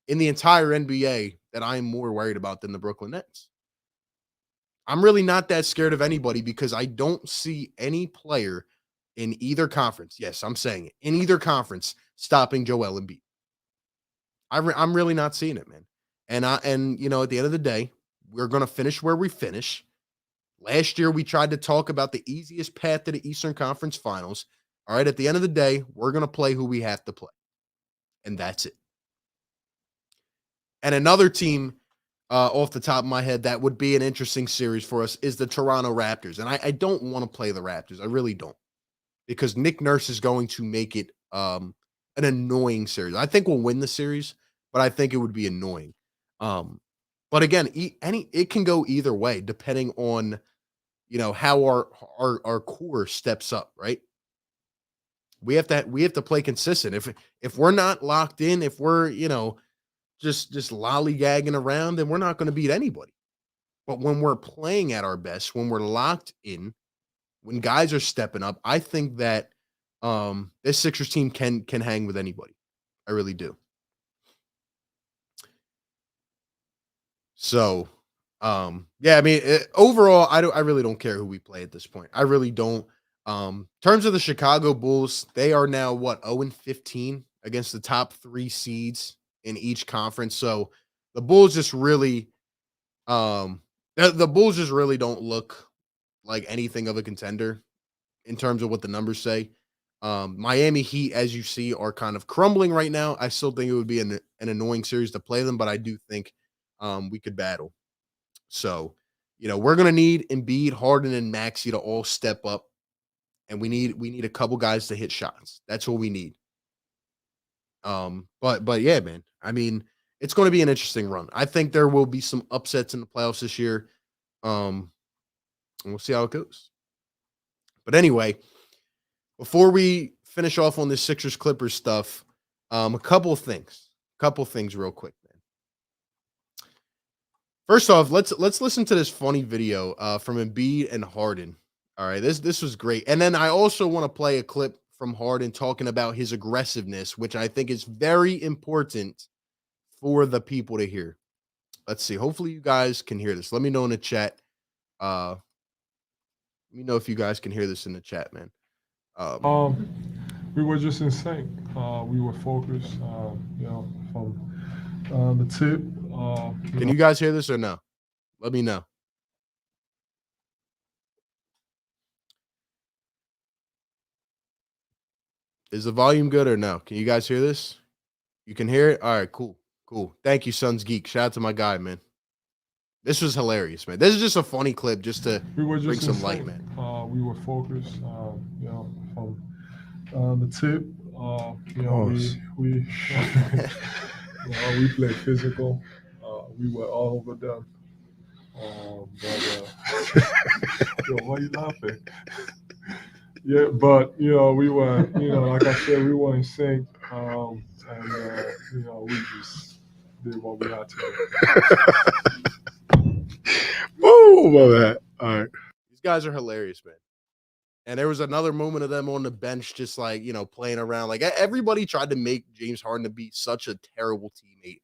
in the entire NBA that I'm more worried about than the Brooklyn Nets. I'm really not that scared of anybody because I don't see any player in either conference. Yes, I'm saying it. In either conference stopping Joel Embiid. I'm really not seeing it, man. And at the end of the day, we're going to finish where we finish. Last year we tried to talk about the easiest path to the Eastern Conference Finals. All right, at the end of the day, we're going to play who we have to play. And that's it. And another team off the top of my head that would be an interesting series for us is the Toronto Raptors. And I don't want to play the Raptors. I really don't. Because Nick Nurse is going to make it an annoying series. I think we'll win the series, but I think it would be annoying. But again, it can go either way depending on how our core steps up, right? We have to play consistent. If we're not locked in, if we're, just lollygagging around, then we're not going to beat anybody. But when we're playing at our best, when we're locked in, when guys are stepping up, I think that this Sixers team can hang with anybody. I really do. So, yeah, I mean, overall, I really don't care who we play at this point. I really don't. Terms of the Chicago Bulls, they are now what 0-15 against the top 3 seeds in each conference. So the Bulls just really, the Bulls just really don't look like anything of a contender in terms of what the numbers say. Miami Heat, as you see, are kind of crumbling right now. I still think it would be an annoying series to play them, but I do think we could battle. So, we're gonna need Embiid, Harden, and Maxey to all step up, and we need a couple guys to hit shots. That's what we need. But yeah, man. I mean, it's going to be an interesting run. I think there will be some upsets in the playoffs this year. And we'll see how it goes. But anyway, before we finish off on this Sixers Clippers stuff, a couple things. Real quick, man. First off, let's listen to this funny video from Embiid and Harden. All right, this was great. And then I also want to play a clip from Harden talking about his aggressiveness, which I think is very important for the people to hear. Let's see. Hopefully you guys can hear this. Let me know in the chat. Let me know if you guys can hear this in the chat, man. We were just in sync. We were focused, from the tip. Can you guys hear this or no? Let me know. Is the volume good or no? Can you guys hear this? You can hear it? All right, cool. Thank you, Sons Geek. Shout out to my guy, man. This was hilarious, man. This is just a funny clip just to bring some light, man. We were focused, from the tip. We we played physical. We were all over them. Yo, why are you laughing? Yeah, but we were, like I said, we were in sync, and we just did what we had to do. Oh, my bad. All right. These guys are hilarious, man. And there was another moment of them on the bench, just like, playing around. Like everybody tried to make James Harden to be such a terrible teammate.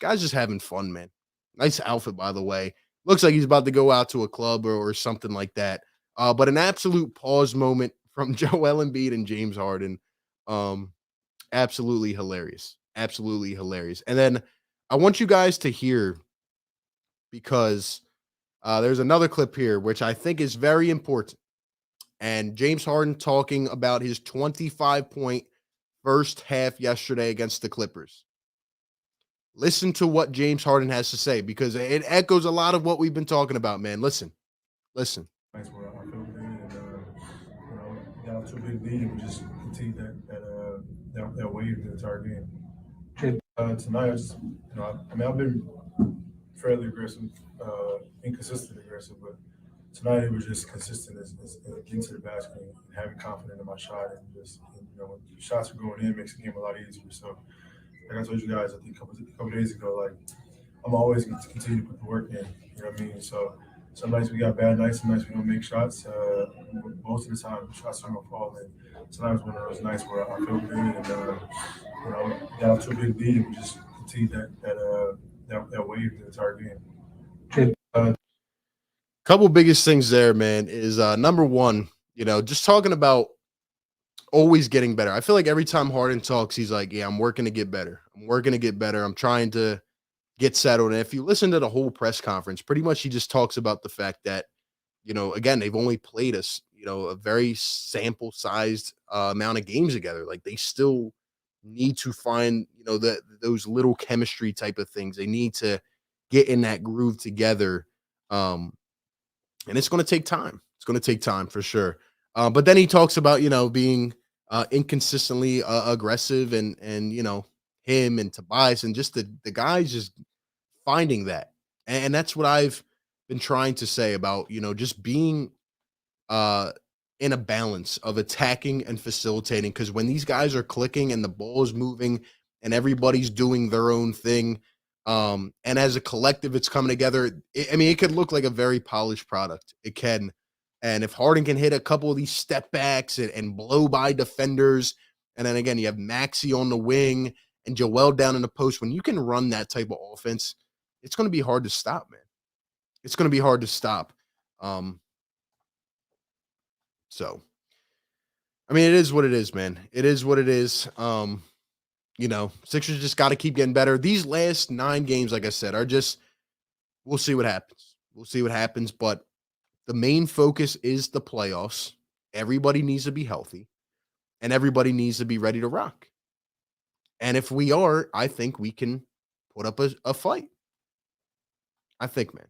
Guys just having fun, man. Nice outfit, by the way. Looks like he's about to go out to a club or something like that. But an absolute pause moment from Joel Embiid and James Harden. Absolutely hilarious. Absolutely hilarious. And then I want you guys to hear, because there's another clip here, which I think is very important. And James Harden talking about his 25-point first half yesterday against the Clippers. Listen to what James Harden has to say, because it echoes a lot of what we've been talking about, man. Listen. Nice where I feel good, and got off to a big lead, and we just continued that wave the entire game. Tonight, I've been fairly aggressive, inconsistent aggressive, but tonight it was just consistent as getting to the basket and having confidence in my shot, and just when the shots are going in, it makes the game a lot easier. So, like I told you guys, I think a couple days ago, like I'm always going to continue to put the work in. You know what I mean? So some nights we got bad nights, some nights we don't make shots. Most of the time, shots are going to fall. And tonight was one of those nights where I feel good, and got off to a big lead, and we just continued that wave the entire game. Couple biggest things there, man, is number one, just talking about always getting better. I feel like every time Harden talks, he's like, yeah, I'm working to get better. I'm trying to get settled. And if you listen to the whole press conference, pretty much he just talks about the fact that, again, they've only played us, a very sample sized amount of games together. Like they still need to find, those little chemistry type of things. They need to get in that groove together. And it's going to take time. It's going to take time for sure. But then he talks about, being inconsistently aggressive and him and Tobias and just the guys just finding that. And that's what I've been trying to say about, just being in a balance of attacking and facilitating. Because when these guys are clicking and the ball is moving and everybody's doing their own thing, and as a collective, it's coming together. It could look like a very polished product. It can. And if Harden can hit a couple of these step backs and blow by defenders, and then again, you have Maxey on the wing and Joel down in the post, when you can run that type of offense, it's going to be hard to stop, man. It's going to be hard to stop. So, I mean, it is what it is, man. It is what it is. Sixers just got to keep getting better. These last 9 games, like I said, are just, we'll see what happens. We'll see what happens. But the main focus is the playoffs. Everybody needs to be healthy, and everybody needs to be ready to rock. And if we are, I think we can put up a fight. I think, man.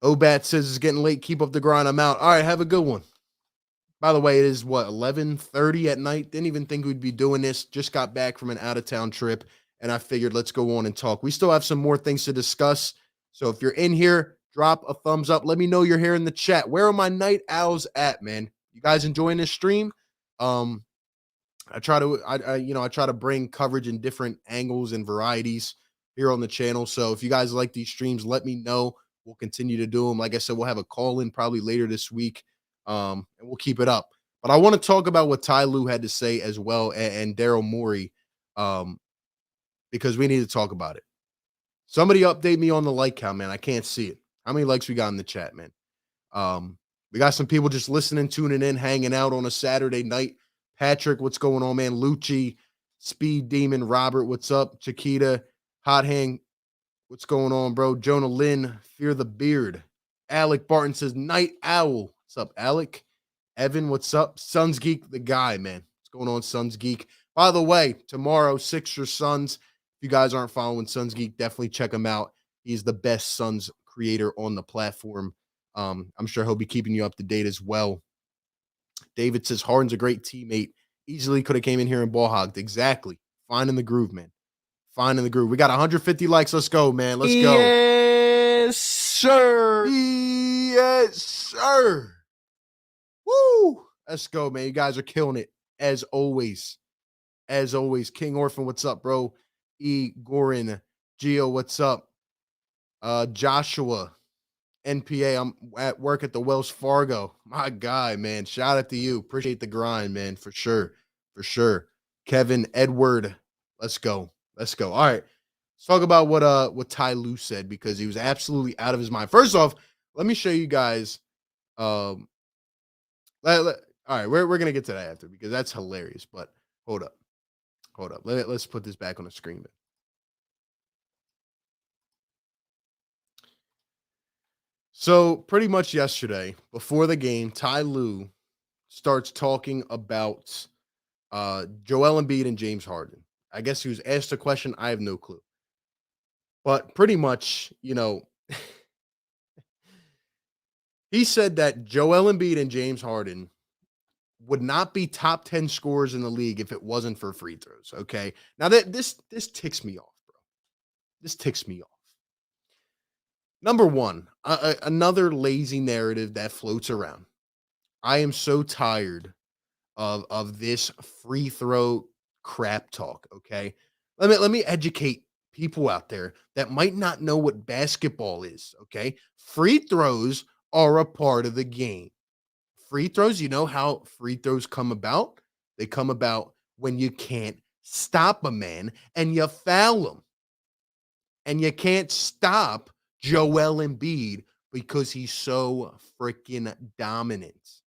Obat says it's getting late. Keep up the grind. I'm out. All right, have a good one. By the way, it is 11:30 at night. Didn't even think we'd be doing this. Just got back from an out-of-town trip, and I figured let's go on and talk. We still have some more things to discuss. So if you're in here, drop a thumbs up. Let me know you're here in the chat. Where are my night owls at, man? You guys enjoying this stream? I try to bring coverage in different angles and varieties here on the channel. So if you guys like these streams, let me know. We'll continue to do them. Like I said, we'll have a call in probably later this week. And we'll keep it up. But I want to talk about what Ty Lue had to say as well, and Daryl Morey, because we need to talk about it. Somebody update me on the like count, man. I can't see it. How many likes we got in the chat, man? We got some people just listening, tuning in, hanging out on a Saturday night. Patrick, what's going on, man? Lucci, Speed Demon, Robert, what's up? Chiquita, Hot Hang, what's going on, bro? Jonah Lynn, Fear the Beard. Alec Barton says, Night Owl. What's up, Alec? Evan, what's up? Suns Geek, the guy, man. What's going on, Suns Geek? By the way, tomorrow, Sixers Suns. If you guys aren't following Suns Geek, definitely check him out. He's the best Suns creator on the platform. I'm sure he'll be keeping you up to date as well. David says, Harden's a great teammate. Easily could have came in here and ball hogged. Exactly. Finding the groove, man. Finding the groove. We got 150 likes. Let's go, man. Let's go. Yes, sir. Yes, sir. Woo! Let's go, man. You guys are killing it as always. As always. King Orphan, what's up, bro? E. Gorin. Gio, what's up? Joshua. NPA, I'm at work at the Wells Fargo. My guy, man. Shout out to you. Appreciate the grind, man. For sure. For sure. Kevin Edward. Let's go. Let's go. All right. Let's talk about what Ty Lue said, because he was absolutely out of his mind. First off, let me show you guys. All right, we're gonna get to that after, because that's hilarious. But hold up. Let's put this back on the screen. So pretty much yesterday, before the game, Ty Lue starts talking about Joel Embiid and James Harden. I guess he was asked a question. I have no clue. But pretty much, he said that Joel Embiid and James Harden would not be top 10 scorers in the league if it wasn't for free throws, okay? Now, this ticks me off, bro. This ticks me off. Number one, another lazy narrative that floats around. I am so tired of this free throw crap talk, okay? Let me educate people out there that might not know what basketball is, okay? Free throws are a part of the game. Free throws, you know how free throws come about? They come about when you can't stop a man and you foul him. And you can't stop Joel Embiid because he's so freaking dominant.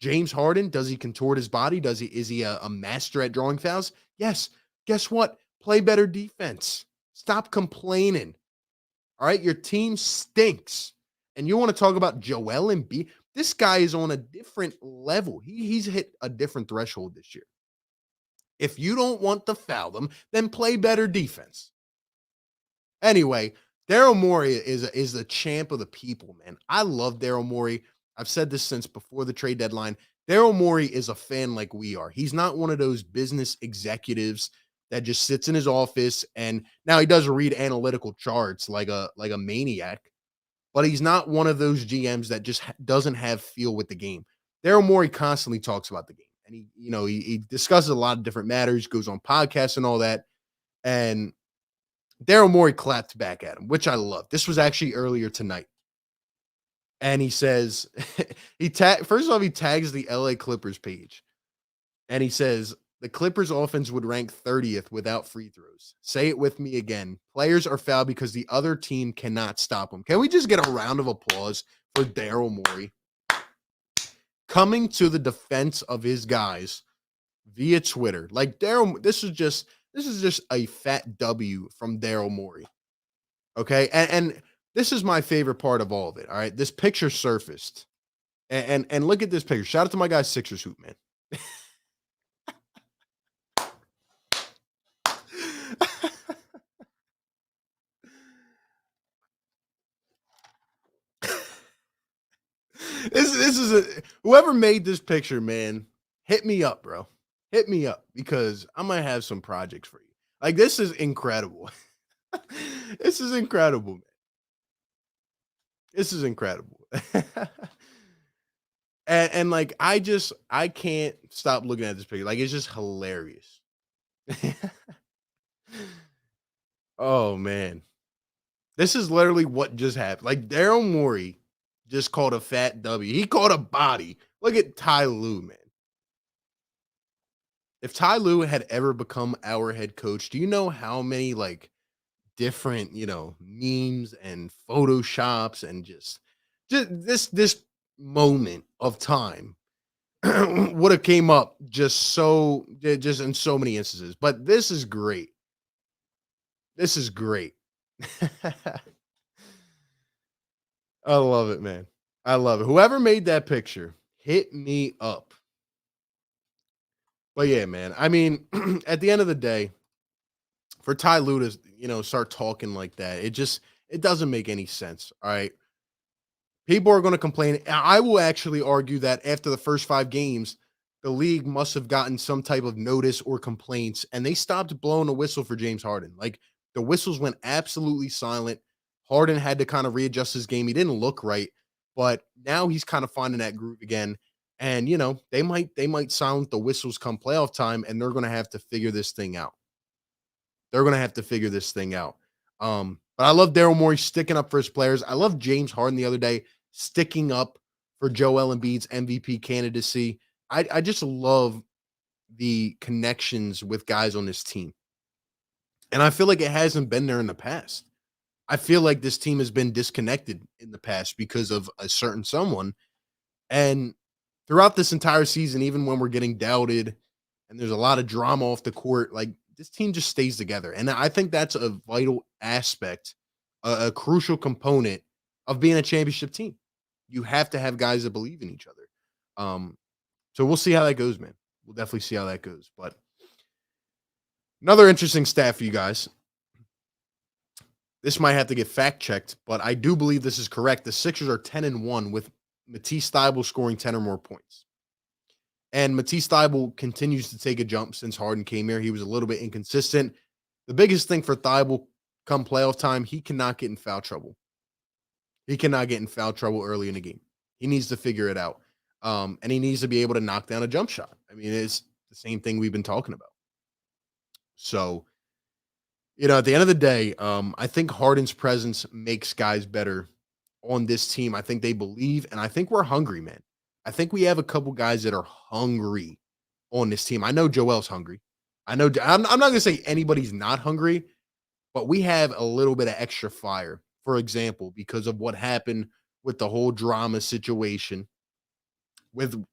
James Harden, does he contort his body? Is he a master at drawing fouls? Yes. Guess what? Play better defense. Stop complaining. All right, your team stinks. And you want to talk about Joel Embiid? This guy is on a different level. He's hit a different threshold this year. If you don't want to foul them, then play better defense. Anyway, Daryl Morey is the champ of the people, man. I love Daryl Morey. I've said this since before the trade deadline. Daryl Morey is a fan like we are. He's not one of those business executives that just sits in his office, and now he does read analytical charts like a maniac, but he's not one of those GMs that just doesn't have feel with the game. Daryl Morey constantly talks about the game, and he discusses a lot of different matters, goes on podcasts and all that, and Daryl Morey clapped back at him, which I love. This was actually earlier tonight. And he says, first off, he tags the LA Clippers page. And he says, The Clippers offense would rank 30th without free throws. Say it with me again. Players are fouled because the other team cannot stop them. Can we just get a round of applause for Daryl Morey coming to the defense of his guys via Twitter? Like Daryl, this is just a fat W from Daryl Morey. Okay. And this is my favorite part of all of it. All right. This picture surfaced. And look at this picture. Shout out to my guy Sixers Hoop, man. This is whoever made this picture, man. Hit me up, bro. Hit me up because I might have some projects for you. Like this is incredible. This is incredible, man. This is incredible. and like I can't stop looking at this picture. Like it's just hilarious. Oh man. This is literally what just happened. Like Daryl Morey just called a fat W. He called a body. Look at Ty Lue, man. If Ty Lue had ever become our head coach, do you know how many like different, memes and photoshops and just this moment of time would have came up just in so many instances. But this is great. This is great. I love it, man. I love it. Whoever made that picture, hit me up. But yeah, man. I mean, at the end of the day, for Ty Lue to, start talking like that, it doesn't make any sense. All right. People are going to complain. I will actually argue that after the first 5 games, the league must have gotten some type of notice or complaints, and they stopped blowing a whistle for James Harden. Like the whistles went absolutely silent. Harden had to kind of readjust his game. He didn't look right, but now he's kind of finding that groove again. And they might sound the whistles come playoff time, and they're going to have to figure this thing out. They're going to have to figure this thing out. But I love Daryl Morey sticking up for his players. I love James Harden the other day sticking up for Joel Embiid's MVP candidacy. I just love the connections with guys on this team. And I feel like it hasn't been there in the past. I feel like this team has been disconnected in the past because of a certain someone. And throughout this entire season, even when we're getting doubted and there's a lot of drama off the court, like this team just stays together. And I think that's a vital aspect, a crucial component of being a championship team. You have to have guys that believe in each other. So we'll see how that goes, man. We'll definitely see how that goes. But another interesting stat for you guys. This might have to get fact checked, but I do believe this is correct. The Sixers are 10-1 with Matisse Thybulle scoring 10 or more points. And Matisse Thybulle continues to take a jump since Harden came here. He was a little bit inconsistent. The biggest thing for Thybulle come playoff time, he cannot get in foul trouble. He cannot get in foul trouble early in the game. He needs to figure it out. And he needs to be able to knock down a jump shot. I mean, it's the same thing we've been talking about. So, at the end of the day, I think Harden's presence makes guys better on this team. I think they believe, and I think we're hungry, man. I think we have a couple guys that are hungry on this team. I know Joel's hungry. I'm not going to say anybody's not hungry, but we have a little bit of extra fire, for example, because of what happened with the whole drama situation with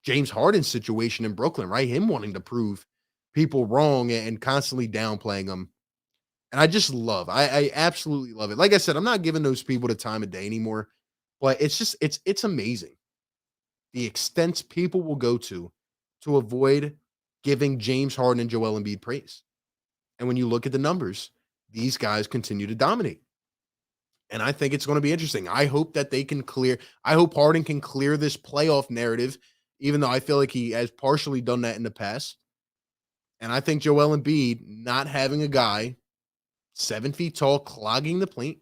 James Harden's situation in Brooklyn, right? Him wanting to prove people wrong and constantly downplaying them. And I just I absolutely love it. Like I said, I'm not giving those people the time of day anymore, but it's amazing the extents people will go to avoid giving James Harden and Joel Embiid praise. And when you look at the numbers, these guys continue to dominate. And I think it's going to be interesting. I hope that I hope Harden can clear this playoff narrative, even though I feel like he has partially done that in the past. And I think Joel Embiid not having a guy 7 feet tall, clogging the paint,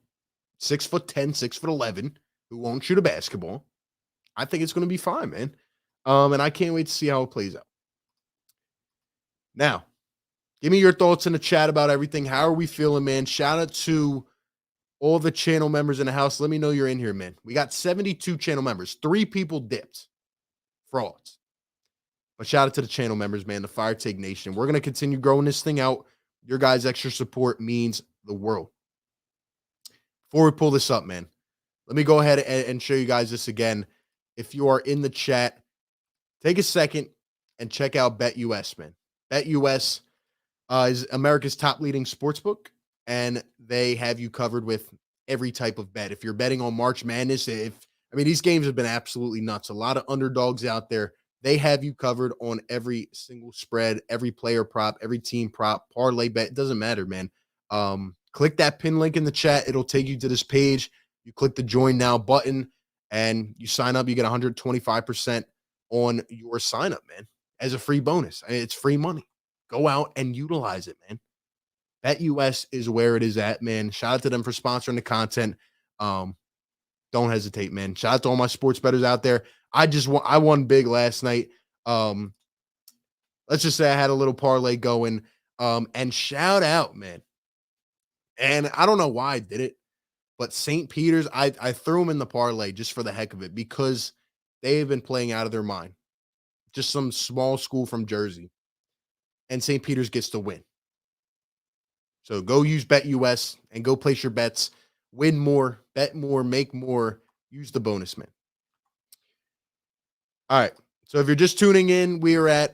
6'10", 6'11", who won't shoot a basketball, I think it's going to be fine, man. And I can't wait to see how it plays out. Now, give me your thoughts in the chat about everything. How are we feeling, man? Shout out to all the channel members in the house. Let me know you're in here, man. We got 72 channel members. 3 people dipped. Frauds. But shout out to the channel members, man, the Fire Take Nation. We're going to continue growing this thing out. Your guys' extra support means the world. Before we pull this up, man, let me go ahead and show you guys this again. If you are in the chat, take a second and check out BetUS, man. BetUS is America's top leading sportsbook, and they have you covered with every type of bet. If you're betting on March Madness, these games have been absolutely nuts. A lot of underdogs out there. They have you covered on every single spread, every player prop, every team prop, parlay bet. It doesn't matter, man. Click that pin link in the chat. It'll take you to this page. You click the join now button and you sign up. You get 125% on your sign up, man, as a free bonus. It's free money. Go out and utilize it, man. BetUS is where it is at, man. Shout out to them for sponsoring the content. Don't hesitate, man. Shout out to all my sports bettors out there. I won big last night. Let's just say I had a little parlay going. And shout out, man. And I don't know why I did it, but St. Peter's, I threw them in the parlay just for the heck of it because they've been playing out of their mind. Just some small school from Jersey. And St. Peter's gets to win. So go use BetUS and go place your bets. Win more, bet more, make more. Use the bonus, man. All right. So if you're just tuning in, we are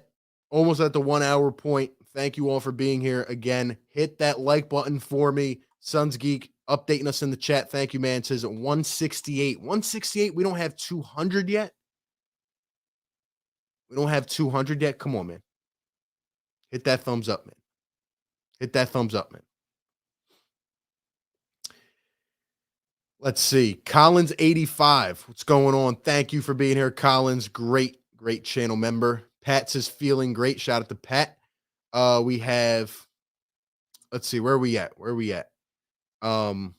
almost at the 1 hour point. Thank you all for being here. Again, hit that like button for me. Suns Geek updating us in the chat. Thank you, man. It says 168. 168. We don't have 200 yet. We don't have 200 yet. Come on, man. Hit that thumbs up, man. Hit that thumbs up, man. Let's see. Collins 85. What's going on? Thank you for being here, Collins. Great channel member. Pat says feeling great. Shout out to Pat. We have, let's see, where are we at? Rachie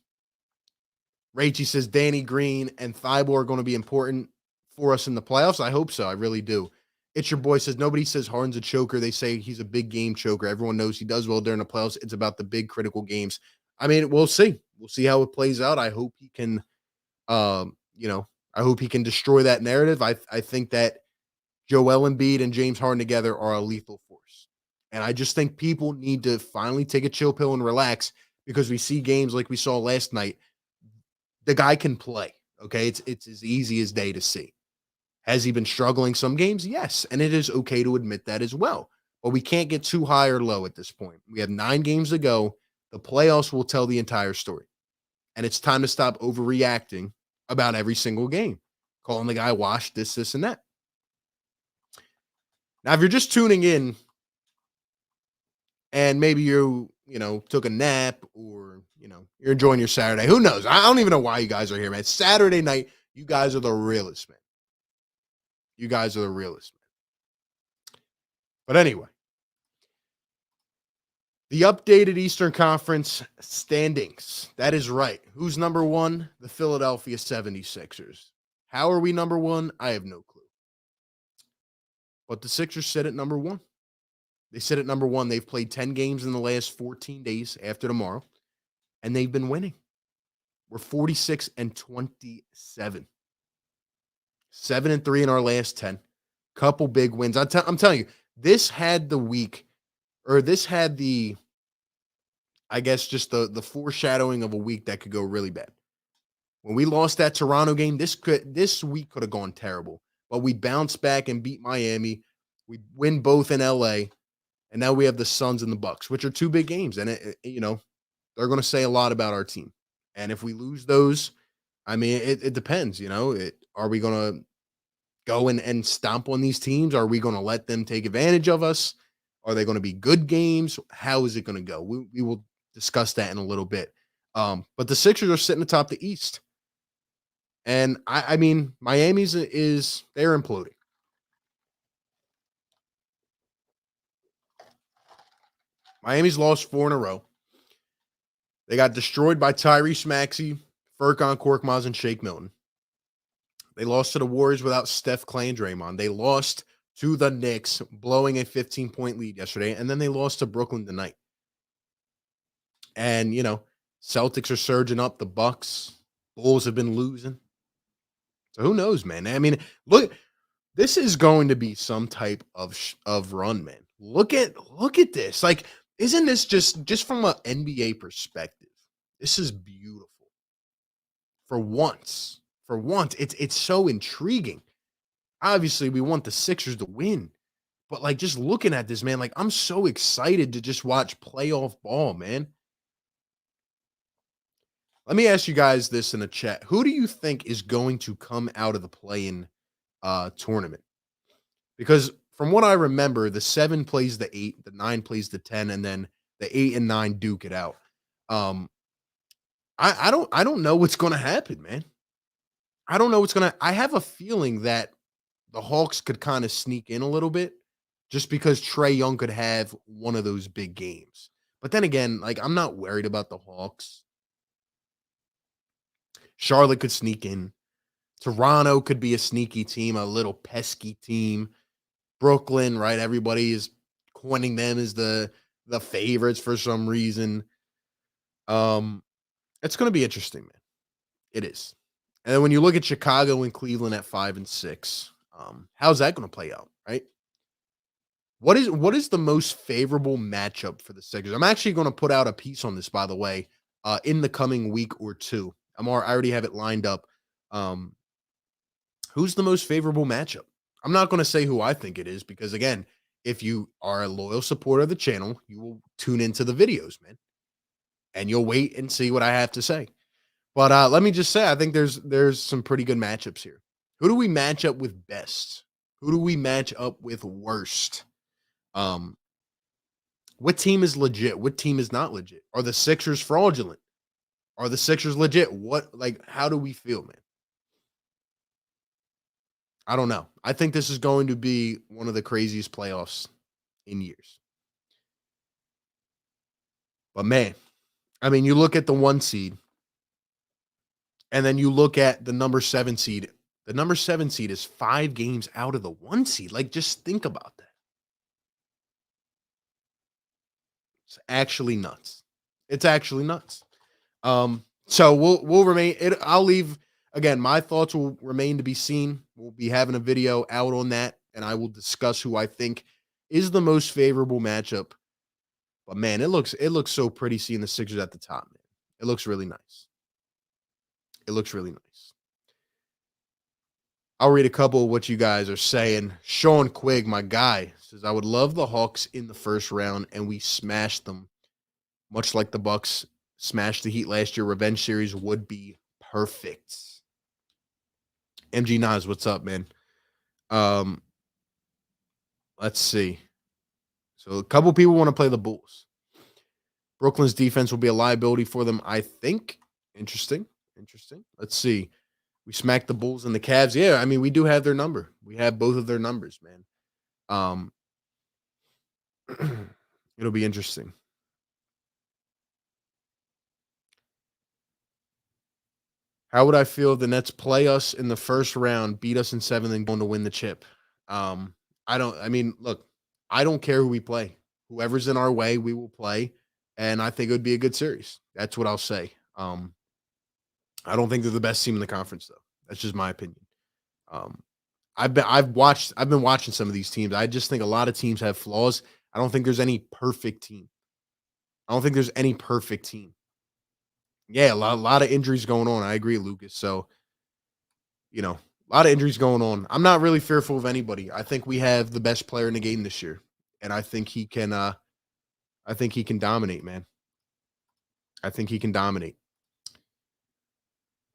says Danny Green and Thybulle are going to be important for us in the playoffs. I hope so. I really do. It's your boy says nobody says Harden's a choker. They say he's a big game choker. Everyone knows he does well during the playoffs. It's about the big critical games. I mean, we'll see. We'll see how it plays out. I hope he can, I hope he can destroy that narrative. I think that Joel Embiid and James Harden together are a lethal force. And I just think people need to finally take a chill pill and relax because we see games like we saw last night. The guy can play. Okay. It's as easy as day to see. Has he been struggling some games? Yes. And it is okay to admit that as well. But we can't get too high or low at this point. We have 9 games to go. The playoffs will tell the entire story. And it's time to stop overreacting about every single game. Calling the guy washed, this, and that. Now, if you're just tuning in and maybe you took a nap or, you're enjoying your Saturday, who knows? I don't even know why you guys are here, man. It's Saturday night. You guys are the realest, man. You guys are the realest, man. But anyway, the updated Eastern Conference standings. That is right. Who's number 1? The Philadelphia 76ers. How are we number 1? I have no clue. But the Sixers sit at number 1. They sit at number 1. They've played 10 games in the last 14 days after tomorrow, and they've been winning. We're 46-27. 7-3 in our last 10. Couple big wins. I'm telling you, this had the, I guess, just the foreshadowing of a week that could go really bad. When we lost that Toronto game, this week could have gone terrible. But we bounced back and beat Miami. We win both in LA. And now we have the Suns and the Bucks, which are 2 big games. And, they're going to say a lot about our team. And if we lose those, I mean, it depends, are we going to go and stomp on these teams? Are we going to let them take advantage of us? Are they going to be good games? How is it going to go? We will discuss that in a little bit. But the Sixers are sitting atop the East. And I mean, Miami's they're imploding. Miami's lost 4 in a row. They got destroyed by Tyrese Maxey, Furkan Korkmaz, and Shake Milton. They lost to the Warriors without Steph, Clay, and Draymond. They lost to the Knicks, blowing a 15-point lead yesterday, and then they lost to Brooklyn tonight. And, Celtics are surging up. The Bucks, Bulls have been losing. So who knows, man? I mean, look, This is going to be some type of run, man. Look at this. Like, isn't this just from an NBA perspective? This is beautiful. For once, it's so intriguing. Obviously, we want the Sixers to win, but like just looking at this, man, like I'm so excited to just watch playoff ball, man. Let me ask you guys this in the chat. Who do you think is going to come out of the play-in tournament? Because from what I remember, the 7 plays the 8, the 9 plays the 10, and then the 8 and 9 duke it out. I don't know what's going to happen, man. I don't know what's going to. I have a feeling that the Hawks could kind of sneak in a little bit, just because Trae Young could have one of those big games. But then again, like I'm not worried about the Hawks. Charlotte could sneak in. Toronto could be a sneaky team, a little pesky team. Brooklyn, right? Everybody is coining them as the favorites for some reason. It's going to be interesting, man. It is. And then when you look at Chicago and Cleveland at 5 and 6, how's that going to play out, right? What is the most favorable matchup for the Sixers? I'm actually going to put out a piece on this, by the way, in the coming week or two. I already have it lined up. Who's the most favorable matchup? I'm not going to say who I think it is because, again, if you are a loyal supporter of the channel, you will tune into the videos, man, and you'll wait and see what I have to say. But let me just say, I think there's some pretty good matchups here. Who do we match up with best? Who do we match up with worst? What team is legit? What team is not legit? Are the Sixers fraudulent? Are the Sixers legit? How do we feel, man? I don't know. I think this is going to be one of the craziest playoffs in years. But man, I mean, you look at the 1 seed, and then you look at the number 7 seed. The number 7 seed is 5 games out of the 1 seed. Like, just think about that. It's actually nuts. It's actually nuts. So we'll remain. I'll leave. Again, my thoughts will remain to be seen. We'll be having a video out on that, and I will discuss who I think is the most favorable matchup. But man, it looks so pretty seeing the Sixers at the top, man. It looks really nice. It looks really nice. I'll read a couple of what you guys are saying. Sean Quigg, my guy, says, I would love the Hawks in the first round, and we smashed them. Much like the Bucks smashed the Heat last year, revenge series would be perfect. MG Nas, what's up, man? Let's see. So a couple people want to play the Bulls. Brooklyn's defense will be a liability for them, I think. Interesting. Let's see. We smacked the Bulls and the Cavs. Yeah, I mean, we do have their number. We have both of their numbers, man. It'll be interesting. How would I feel if the Nets play us in the first round, beat us in 7, then going to win the chip? Look, I don't care who we play. Whoever's in our way, we will play. And I think it would be a good series. That's what I'll say. I don't think they're the best team in the conference, though. That's just my opinion. I've been watching some of these teams. I just think a lot of teams have flaws. I don't think there's any perfect team. Yeah, a lot of injuries going on. I agree, Lucas. So, a lot of injuries going on. I'm not really fearful of anybody. I think we have the best player in the game this year, and I think he can. I think he can dominate, man. I think he can dominate.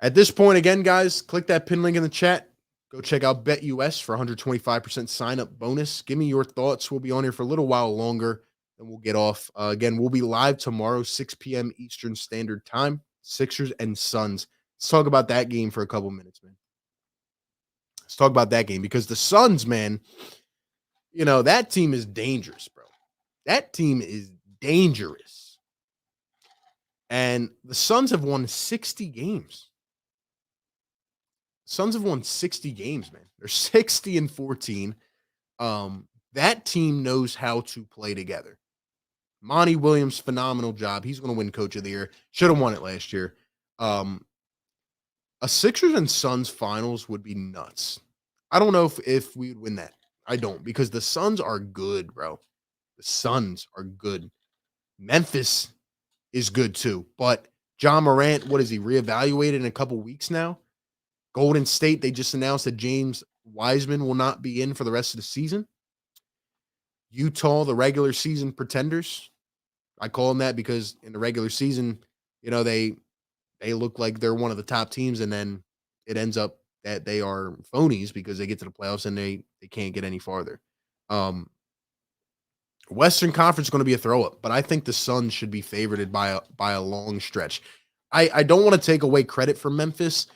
At this point, again, guys, click that pin link in the chat. Go check out BetUS for 125% sign-up bonus. Give me your thoughts. We'll be on here for a little while longer, and we'll get off. Again, we'll be live tomorrow, 6 p.m. Eastern Standard Time. Sixers and Suns. Let's talk about that game for a couple minutes, man. Let's talk about that game because the Suns, man, that team is dangerous, bro. That team is dangerous. And the Suns have won 60 games. Suns have won 60 games, man. They're 60-14. That team knows how to play together. Monty Williams, phenomenal job. He's going to win Coach of the Year. Should have won it last year. A Sixers and Suns finals would be nuts. I don't know if we would win that. I don't, because the Suns are good, bro. The Suns are good. Memphis is good too. But John Morant, what is he, reevaluated in a couple weeks now? Golden State, they just announced that James Wiseman will not be in for the rest of the season. Utah, the regular season pretenders. I call them that because in the regular season, they look like they're one of the top teams, and then it ends up that they are phonies because they get to the playoffs and they can't get any farther. Western Conference is going to be a throw up, but I think the Suns should be favored by a long stretch. I don't want to take away credit from Memphis,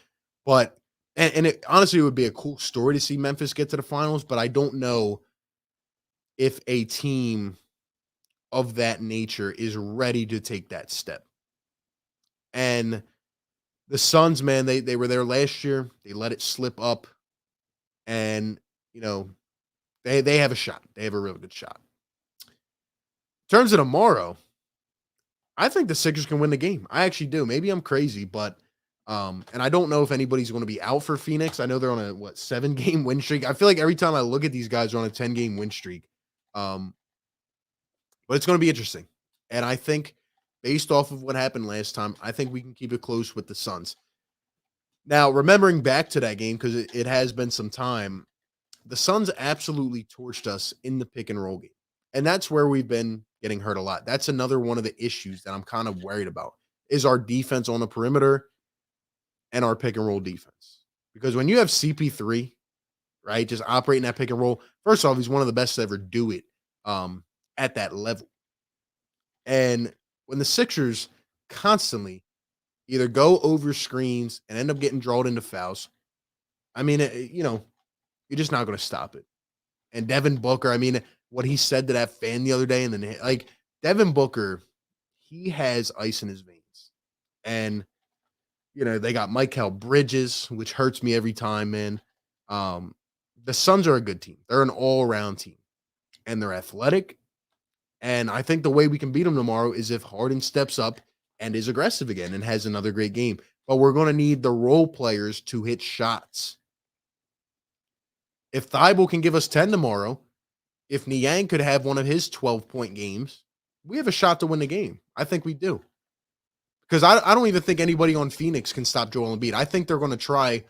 but it honestly, it would be a cool story to see Memphis get to the finals, but I don't know if a team of that nature is ready to take that step. And the Suns, man, they were there last year. They let it slip up, and they have a shot. They have a real good shot. In terms of tomorrow, I think the Sixers can win the game. I actually do. Maybe I'm crazy, but and I don't know if anybody's going to be out for Phoenix. I know they're on a 7-game win streak. I feel like every time I look at these guys, they're on a 10-game win streak. But it's going to be interesting. And I think based off of what happened last time, I think we can keep it close with the Suns. Now, remembering back to that game, because it has been some time, the Suns absolutely torched us in the pick and roll game. And that's where we've been getting hurt a lot. That's another one of the issues that I'm kind of worried about is our defense on the perimeter and our pick and roll defense. Because when you have CP3, right, just operating that pick and roll, first off, he's one of the best to ever do it at that level. And when the Sixers constantly either go over screens and end up getting drawn into fouls, I mean, you're just not going to stop it. And Devin Booker, I mean, what he said to that fan the other day, and then like Devin Booker, he has ice in his veins. And, they got Mikal Bridges, which hurts me every time, man. The Suns are a good team. They're an all-around team. And they're athletic. And I think the way we can beat them tomorrow is if Harden steps up and is aggressive again and has another great game. But we're going to need the role players to hit shots. If Thybulle can give us 10 tomorrow, if Niang could have one of his 12-point games, we have a shot to win the game. I think we do. Because I don't even think anybody on Phoenix can stop Joel Embiid. I think they're going to try,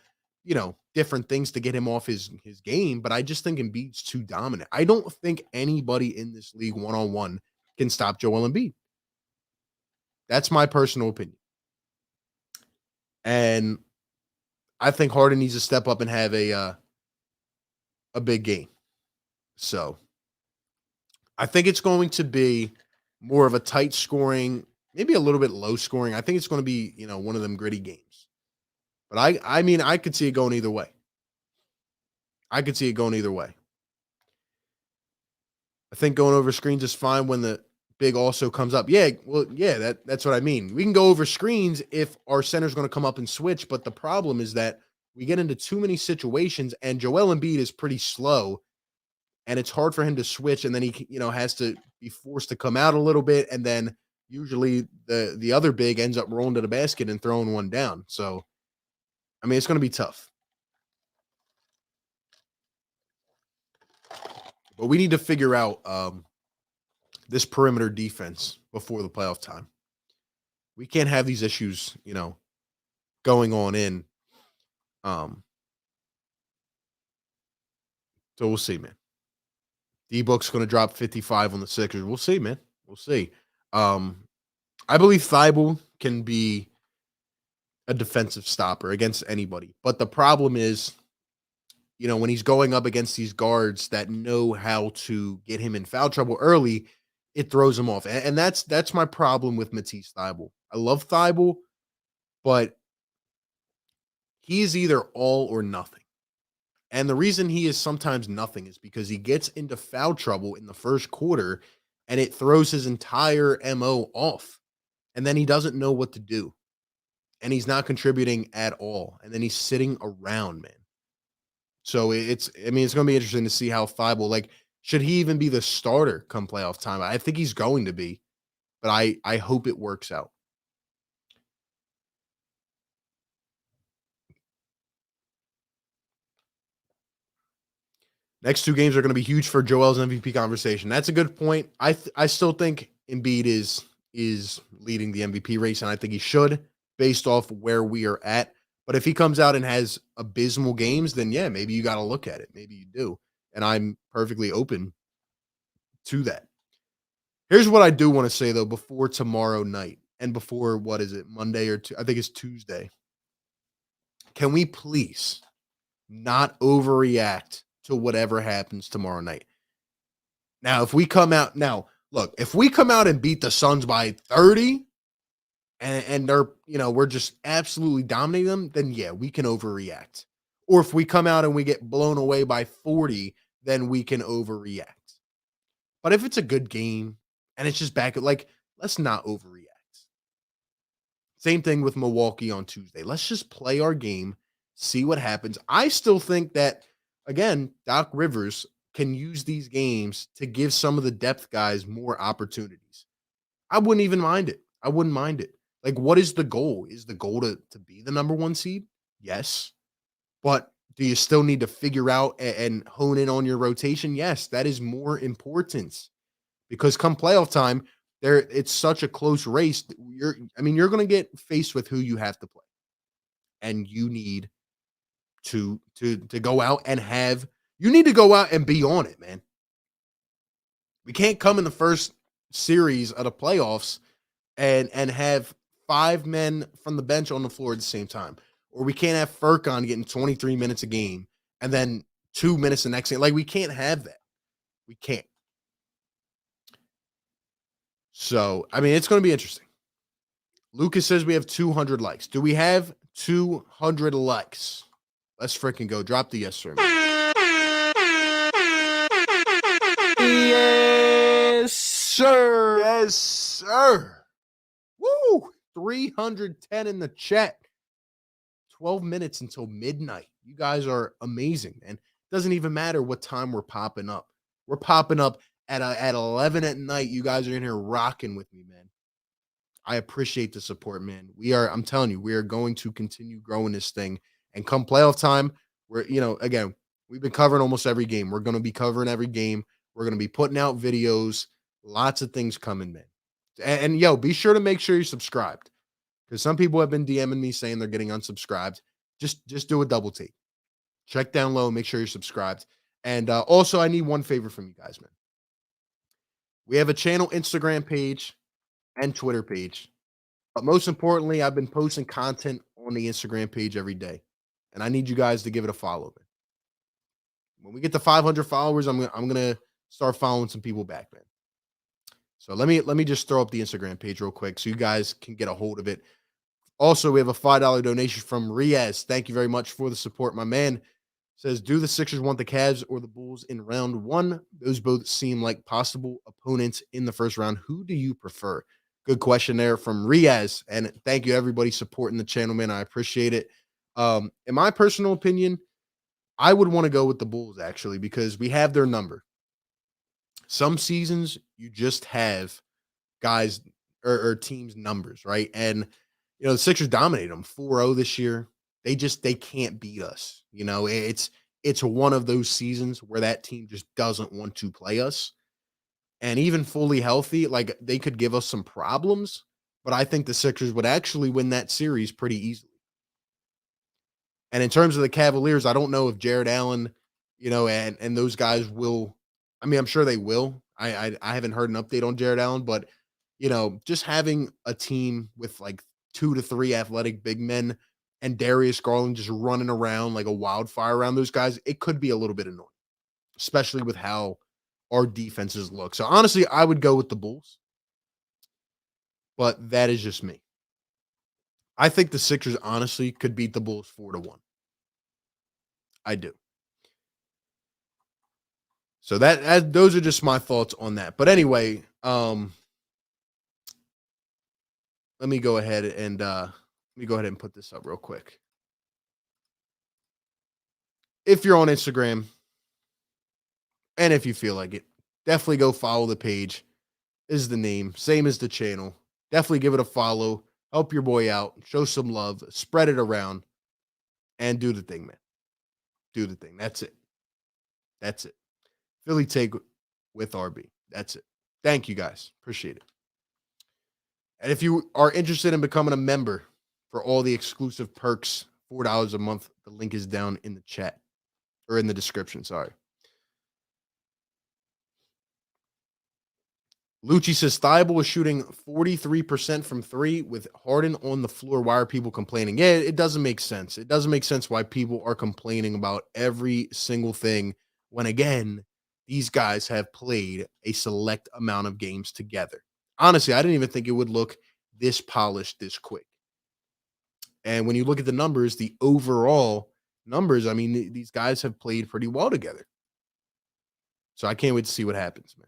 different things to get him off his game, but I just think Embiid's too dominant. I don't think anybody in this league one-on-one can stop Joel Embiid. That's my personal opinion. And I think Harden needs to step up and have a big game. So I think it's going to be more of a tight scoring, maybe a little bit low scoring. I think it's going to be, one of them gritty games. But I mean, I could see it going either way. I think going over screens is fine when the big also comes up. Yeah, well, yeah, that's what I mean. We can go over screens if our center's going to come up and switch, but the problem is that we get into too many situations, and Joel Embiid is pretty slow, and it's hard for him to switch, and then he has to be forced to come out a little bit, and then usually the other big ends up rolling to the basket and throwing one down. So, I mean, it's going to be tough. But we need to figure out this perimeter defense before the playoff time. We can't have these issues, going on in. So we'll see, man. D-Book's going to drop 55 on the Sixers. We'll see, man. We'll see. I believe Thybulle can be a defensive stopper against anybody. But the problem is, when he's going up against these guards that know how to get him in foul trouble early, it throws him off. And that's my problem with Matisse Thybulle. I love Thybulle, but he's either all or nothing. And the reason he is sometimes nothing is because he gets into foul trouble in the first quarter and it throws his entire MO off. And then he doesn't know what to do. And he's not contributing at all. And then he's sitting around, man. So it's going to be interesting to see how Thybulle, should he even be the starter come playoff time? I think he's going to be, but I hope it works out. Next two games are going to be huge for Joel's MVP conversation. That's a good point. I still think Embiid is leading the MVP race, and I think he should, based off where we are at. But if he comes out and has abysmal games, then yeah, maybe you got to look at it. Maybe you do, and I'm perfectly open to that. Here's what I do want to say though before tomorrow night and before what is it, Monday or I think it's Tuesday. Can we please not overreact to whatever happens tomorrow night? Now, if we come out if we come out and beat the Suns by 30 and they're, we're just absolutely dominating them, then yeah, we can overreact. Or if we come out and we get blown away by 40, then we can overreact. But if it's a good game and it's just back at let's not overreact. Same thing with Milwaukee on Tuesday. Let's just play our game, see what happens. I still think that, again, Doc Rivers can use these games to give some of the depth guys more opportunities. I wouldn't even mind it. I wouldn't mind it. Like, what is the goal? Is the goal to be the number one seed? Yes. But do you still need to figure out and hone in on your rotation? Yes, that is more important. Because come playoff time, it's such a close race. You're going to get faced with who you have to play. And you need to go out and be on it, man. We can't come in the first series of the playoffs and have 5 men from the bench on the floor at the same time. Or we can't have Furkan getting 23 minutes a game and then 2 minutes the next game. Like, we can't have that. We can't. So, it's going to be interesting. Lucas says we have 200 likes. Do we have 200 likes? Let's freaking go. Drop the yes, sir. Yes, sir. Yes, sir. Woo! 310 in the chat. 12 minutes until midnight. You guys are amazing, man. Doesn't even matter what time we're popping up. We're popping up at 11 at night. You guys are in here rocking with me, man. I appreciate the support, man. I'm telling you, we are going to continue growing this thing. And come playoff time, again, we've been covering almost every game. We're going to be covering every game. We're going to be putting out videos. Lots of things coming, man. And yo, be sure to make sure you're subscribed. Because some people have been DMing me saying they're getting unsubscribed. Just do a double take. Check down low, make sure you're subscribed. And also, I need one favor from you guys, man. We have a channel Instagram page and Twitter page. But most importantly, I've been posting content on the Instagram page every day. And I need you guys to give it a follow, man. When we get to 500 followers, I'm gonna start following some people back, man. So let me just throw up the Instagram page real quick so you guys can get a hold of it. Also, we have a $5 donation from Riaz. Thank you very much for the support, my man. Says, do the Sixers want the Cavs or the Bulls in round 1? Those both seem like possible opponents in the first round. Who do you prefer? Good question there from Riaz. And thank you, everybody, supporting the channel, man. I appreciate it. In my personal opinion, I would want to go with the Bulls, actually, because we have their number. Some seasons, you just have guys or teams' numbers, right? And, the Sixers dominated them 4-0 this year. They can't beat us. It's one of those seasons where that team just doesn't want to play us. And even fully healthy, like, they could give us some problems, but I think the Sixers would actually win that series pretty easily. And in terms of the Cavaliers, I don't know if Jared Allen, and those guys will. I'm sure they will. I haven't heard an update on Jared Allen, but just having a team with like 2 to 3 athletic big men and Darius Garland just running around like a wildfire around those guys, it could be a little bit annoying, especially with how our defenses look. So honestly, I would go with the Bulls, but that is just me. I think the Sixers honestly could beat the Bulls 4-1. I do. So those are just my thoughts on that. But anyway, let me go ahead and put this up real quick. If you're on Instagram, and if you feel like it, definitely go follow the page. Is the name, same as the channel. Definitely give it a follow. Help your boy out. Show some love. Spread it around. And do the thing, man. Do the thing. That's it. That's it. Philly take with RB. That's it. Thank you guys. Appreciate it. And if you are interested in becoming a member for all the exclusive perks, $4 a month, the link is down in the chat or in the description. Sorry. Lucci says Thybulle is shooting 43% from three with Harden on the floor. Why are people complaining? Yeah, it doesn't make sense. It doesn't make sense why people are complaining about every single thing when, again, these guys have played a select amount of games together. Honestly, I didn't even think it would look this polished this quick. And when you look at the numbers, the overall numbers, I mean, these guys have played pretty well together. So I can't wait to see what happens, man.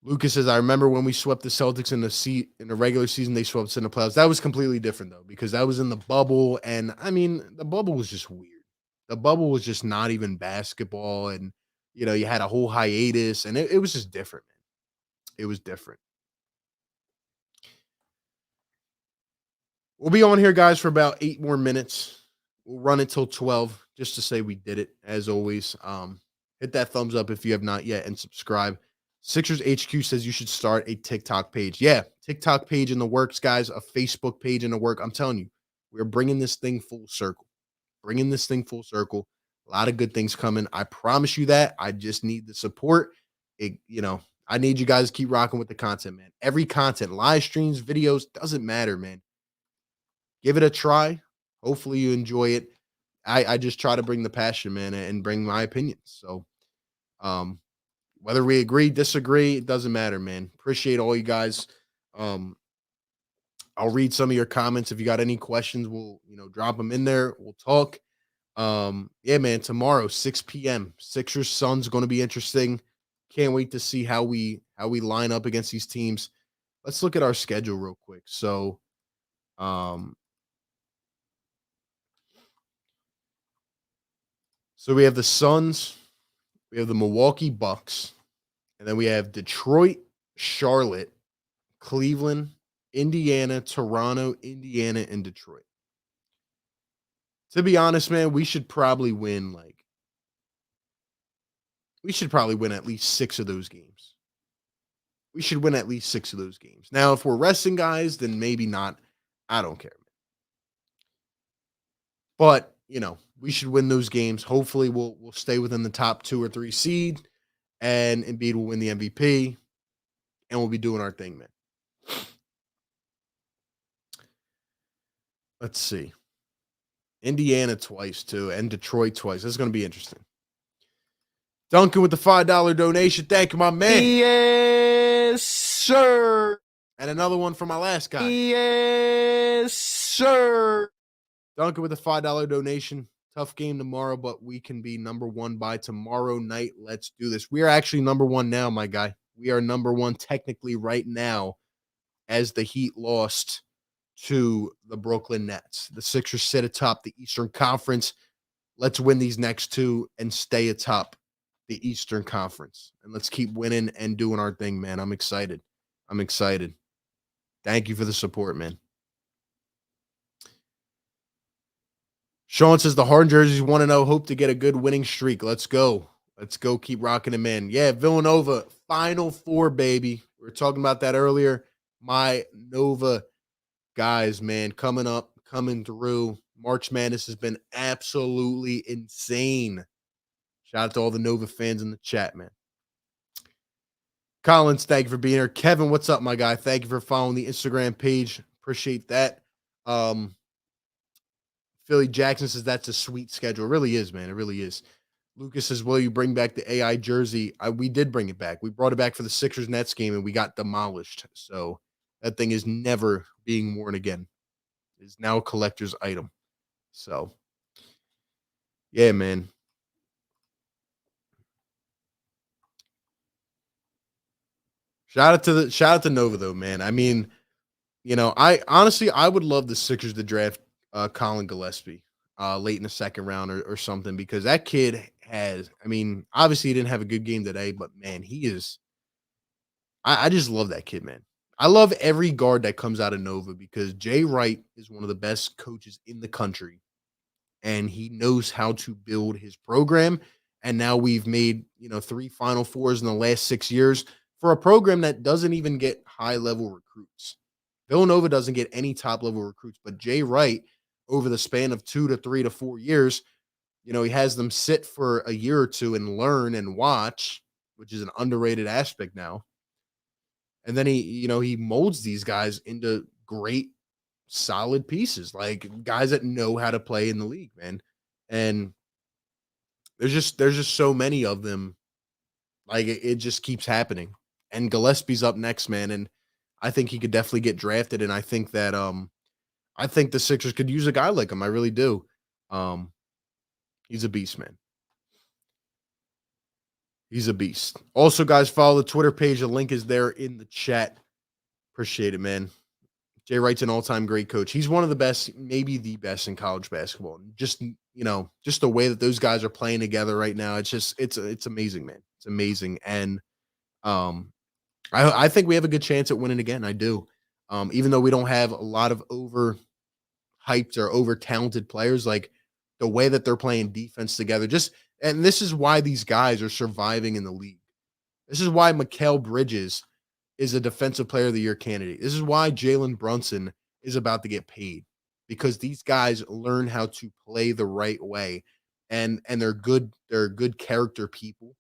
Lucas says, I remember when we swept the Celtics in the regular season, they swept us in the playoffs. That was completely different, though, because that was in the bubble. And, I mean, the bubble was just weird. The bubble was just not even basketball. And, you know, you had a whole hiatus. And it was just different, man. It was different. We'll be on here, guys, for about 8 more minutes. We'll run it till 12 just to say we did it, as always. Hit that thumbs up if you have not yet and subscribe. Sixers HQ says you should start a TikTok page. Yeah, TikTok page in the works, guys. A Facebook page in the work. I'm telling you, we're bringing this thing full circle. Bringing this thing full circle. A lot of good things coming. I promise you that. I just need the support. I need you guys to keep rocking with the content, man. Every content, live streams, videos, doesn't matter, man. Give it a try. Hopefully you enjoy it. I just try to bring the passion, man, and bring my opinions. So, whether we agree, disagree, it doesn't matter, man. Appreciate all you guys. I'll read some of your comments. If you got any questions, we'll, drop them in there. We'll talk. Yeah, man, tomorrow, 6 p.m. Sixers Suns going to be interesting. Can't wait to see how we line up against these teams. Let's look at our schedule real quick. So, we have the Suns, we have the Milwaukee Bucks, and then we have Detroit, Charlotte, Cleveland, Indiana, Toronto, Indiana, and Detroit. To be honest, man, we should probably win at least 6 of those games. We should win at least 6 of those games. Now, if we're resting guys, then maybe not. I don't care. But, we should win those games. Hopefully we'll stay within the top 2 or 3 seed, and Embiid will win the MVP, and we'll be doing our thing, man. Let's see. Indiana twice, too, and Detroit twice. This is going to be interesting. Duncan with the $5 donation. Thank you, my man. Yes, sir. And another one for my last guy. Yes, sir. Duncan with the $5 donation. Tough game tomorrow, but we can be number 1 by tomorrow night. Let's do this. We are actually number 1 now, my guy. We are number 1 technically right now as the Heat lost to the Brooklyn Nets. The Sixers sit atop the Eastern Conference. Let's win these next 2 and stay atop the Eastern Conference. And let's keep winning and doing our thing, man. I'm excited. Thank you for the support, man. Sean says the Harden jerseys 1-0. Hope to get a good winning streak. Let's go. Keep rocking them in. Yeah, Villanova, Final Four, baby. We were talking about that earlier. My Nova guys, man, coming up, coming through. March Madness has been absolutely insane. Shout out to all the Nova fans in the chat, man. Collins, thank you for being here. Kevin, what's up, my guy? Thank you for following the Instagram page. Appreciate that. Philly Jackson says that's a sweet schedule. It really is, man. It really is. Lucas says, will you bring back the AI jersey? We did bring it back. We brought it back for the Sixers Nets game, and we got demolished. So that thing is never being worn again. It's now a collector's item. So, yeah, man. Shout out to Nova, though, man. I mean, I would love the Sixers to draft Colin Gillespie late in the second round or something, because that kid obviously he didn't have a good game today, but man, he is. I just love that kid, man. I love every guard that comes out of Nova, because Jay Wright is one of the best coaches in the country. and he knows how to build his program. And now we've made, 3 Final Fours in the last 6 years for a program that doesn't even get high-level recruits. Villanova doesn't get any top-level recruits, but Jay Wright, over the span of 2 to 3 to 4 years, he has them sit for a year or two and learn and watch, which is an underrated aspect now. And then he molds these guys into great, solid pieces, like guys that know how to play in the league, man. And there's just so many of them. Like it just keeps happening. And Gillespie's up next, man. And I think he could definitely get drafted. And I think the Sixers could use a guy like him. I really do. He's a beast, man. He's a beast. Also, guys, follow the Twitter page. The link is there in the chat. Appreciate it, man. Jay Wright's an all-time great coach. He's one of the best, maybe the best in college basketball. Just the way that those guys are playing together right now. It's amazing, man. It's amazing. And I think we have a good chance at winning again. I do. Even though we don't have a lot of over-hyped or over-talented players, like the way that they're playing defense together, and this is why these guys are surviving in the league. This is why Mikal Bridges is a defensive player of the year candidate. This is why Jalen Brunson is about to get paid, because these guys learn how to play the right way, and they're good character people.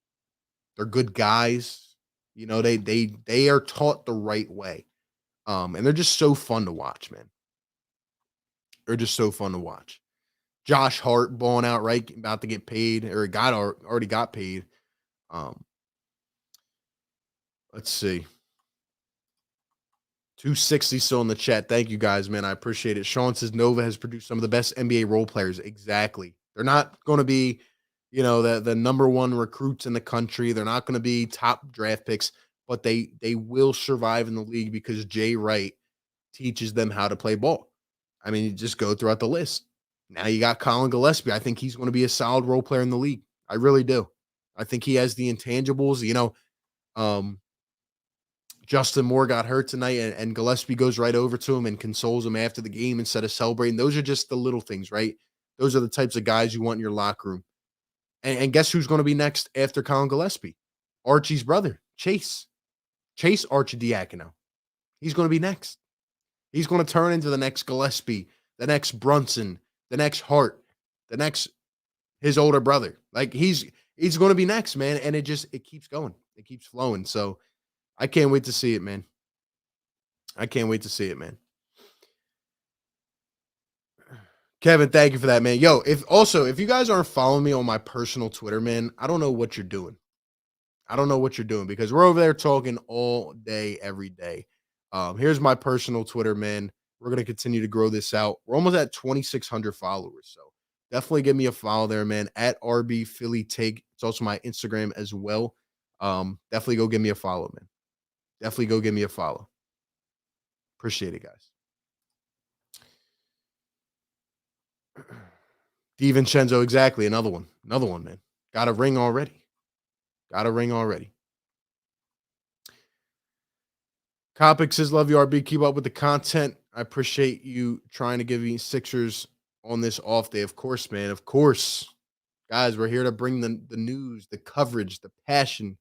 They're good guys. They are taught the right way. And they're just so fun to watch, man. They're just so fun to watch. Josh Hart balling out, right, about to get paid, or already got paid. Let's see. 260 still in the chat. Thank you guys, man. I appreciate it. Sean says Nova has produced some of the best NBA role players. Exactly. They're not going to be, the number one recruits in the country. They're not going to be top draft picks, but they will survive in the league because Jay Wright teaches them how to play ball. I mean, you just go throughout the list. Now you got Colin Gillespie. I think he's going to be a solid role player in the league. I really do. I think he has the intangibles. Justin Moore got hurt tonight, and Gillespie goes right over to him and consoles him after the game instead of celebrating. Those are just the little things, right? Those are the types of guys you want in your locker room. And guess who's going to be next after Colin Gillespie? Archie's brother, Chase Archidiakono. He's going to be next. He's going to turn into the next Gillespie, the next Brunson, the next Hart, the next his older brother. Like he's going to be next, man. And it keeps going. It keeps flowing. So I can't wait to see it, man. I can't wait to see it, man. Kevin, thank you for that, man. Yo, if you guys aren't following me on my personal Twitter, man, I don't know what you're doing. I don't know what you're doing because we're over there talking all day, every day. Here's my personal Twitter, man. We're going to continue to grow this out. We're almost at 2,600 followers. So definitely give me a follow there, man, at RB Philly Take. It's also my Instagram as well. Definitely go give me a follow, man. Definitely go give me a follow. Appreciate it, guys. DiVincenzo, exactly. Another one, man. Got a ring already. Copic says, love you, RB. Keep up with the content. I appreciate you trying to give me Sixers on this off day. Of course, man. Of course. Guys, we're here to bring the news, the coverage, the passion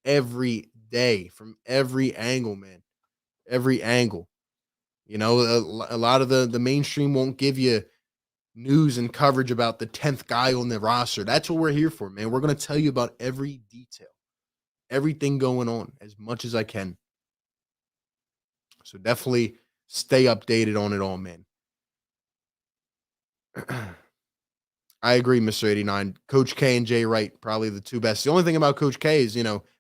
every day from every angle, man. Every angle. A lot of the mainstream won't give you news and coverage about the 10th guy on the roster. That's what we're here for, man. We're going to tell you about every detail, everything going on as much as I can. So definitely stay updated on it all, man. I agree, Mr. 89. Coach K and Jay Wright, probably the two best. The only thing about Coach K is,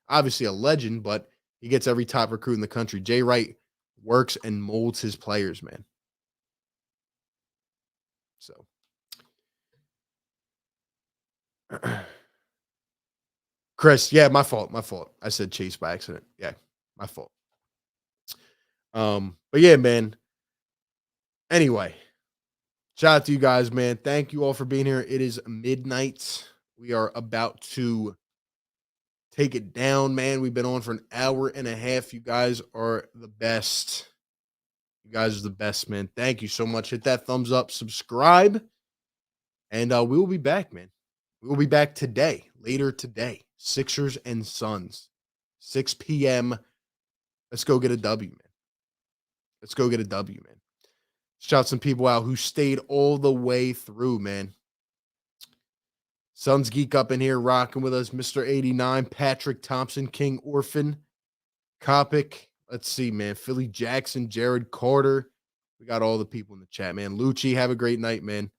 obviously a legend, but he gets every top recruit in the country. Jay Wright works and molds his players, man. So. Chris, yeah, my fault. I said Chase by accident. Yeah, my fault. But yeah, man. Anyway, shout out to you guys, man. Thank you all for being here. It is midnight. We are about to take it down, man. We've been on for an hour and a half. You guys are the best. You guys are the best, man. Thank you so much. Hit that thumbs up, subscribe, And we will be back, man. We will be back today, later today. Sixers and Suns, 6 p.m. Let's go get a W, man. Let's go get a W, man. Shout some people out who stayed all the way through, man. Suns Geek up in here rocking with us. Mr. 89, Patrick Thompson, King Orphan, Kopic. Let's see, man. Philly Jackson, Jared Carter. We got all the people in the chat, man. Lucci, have a great night, man.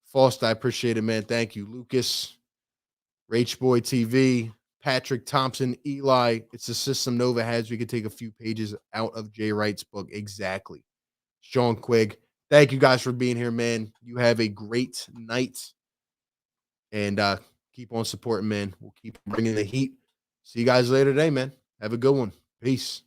Faust, I appreciate it, man. Thank you. Lucas, Rach Boy TV, Patrick Thompson, Eli. It's the system Nova has. We could take a few pages out of Jay Wright's book. Exactly. Sean Quigg. Thank you guys for being here, man. You have a great night. And keep on supporting, man. We'll keep bringing the heat. See you guys later today, man. Have a good one. Peace.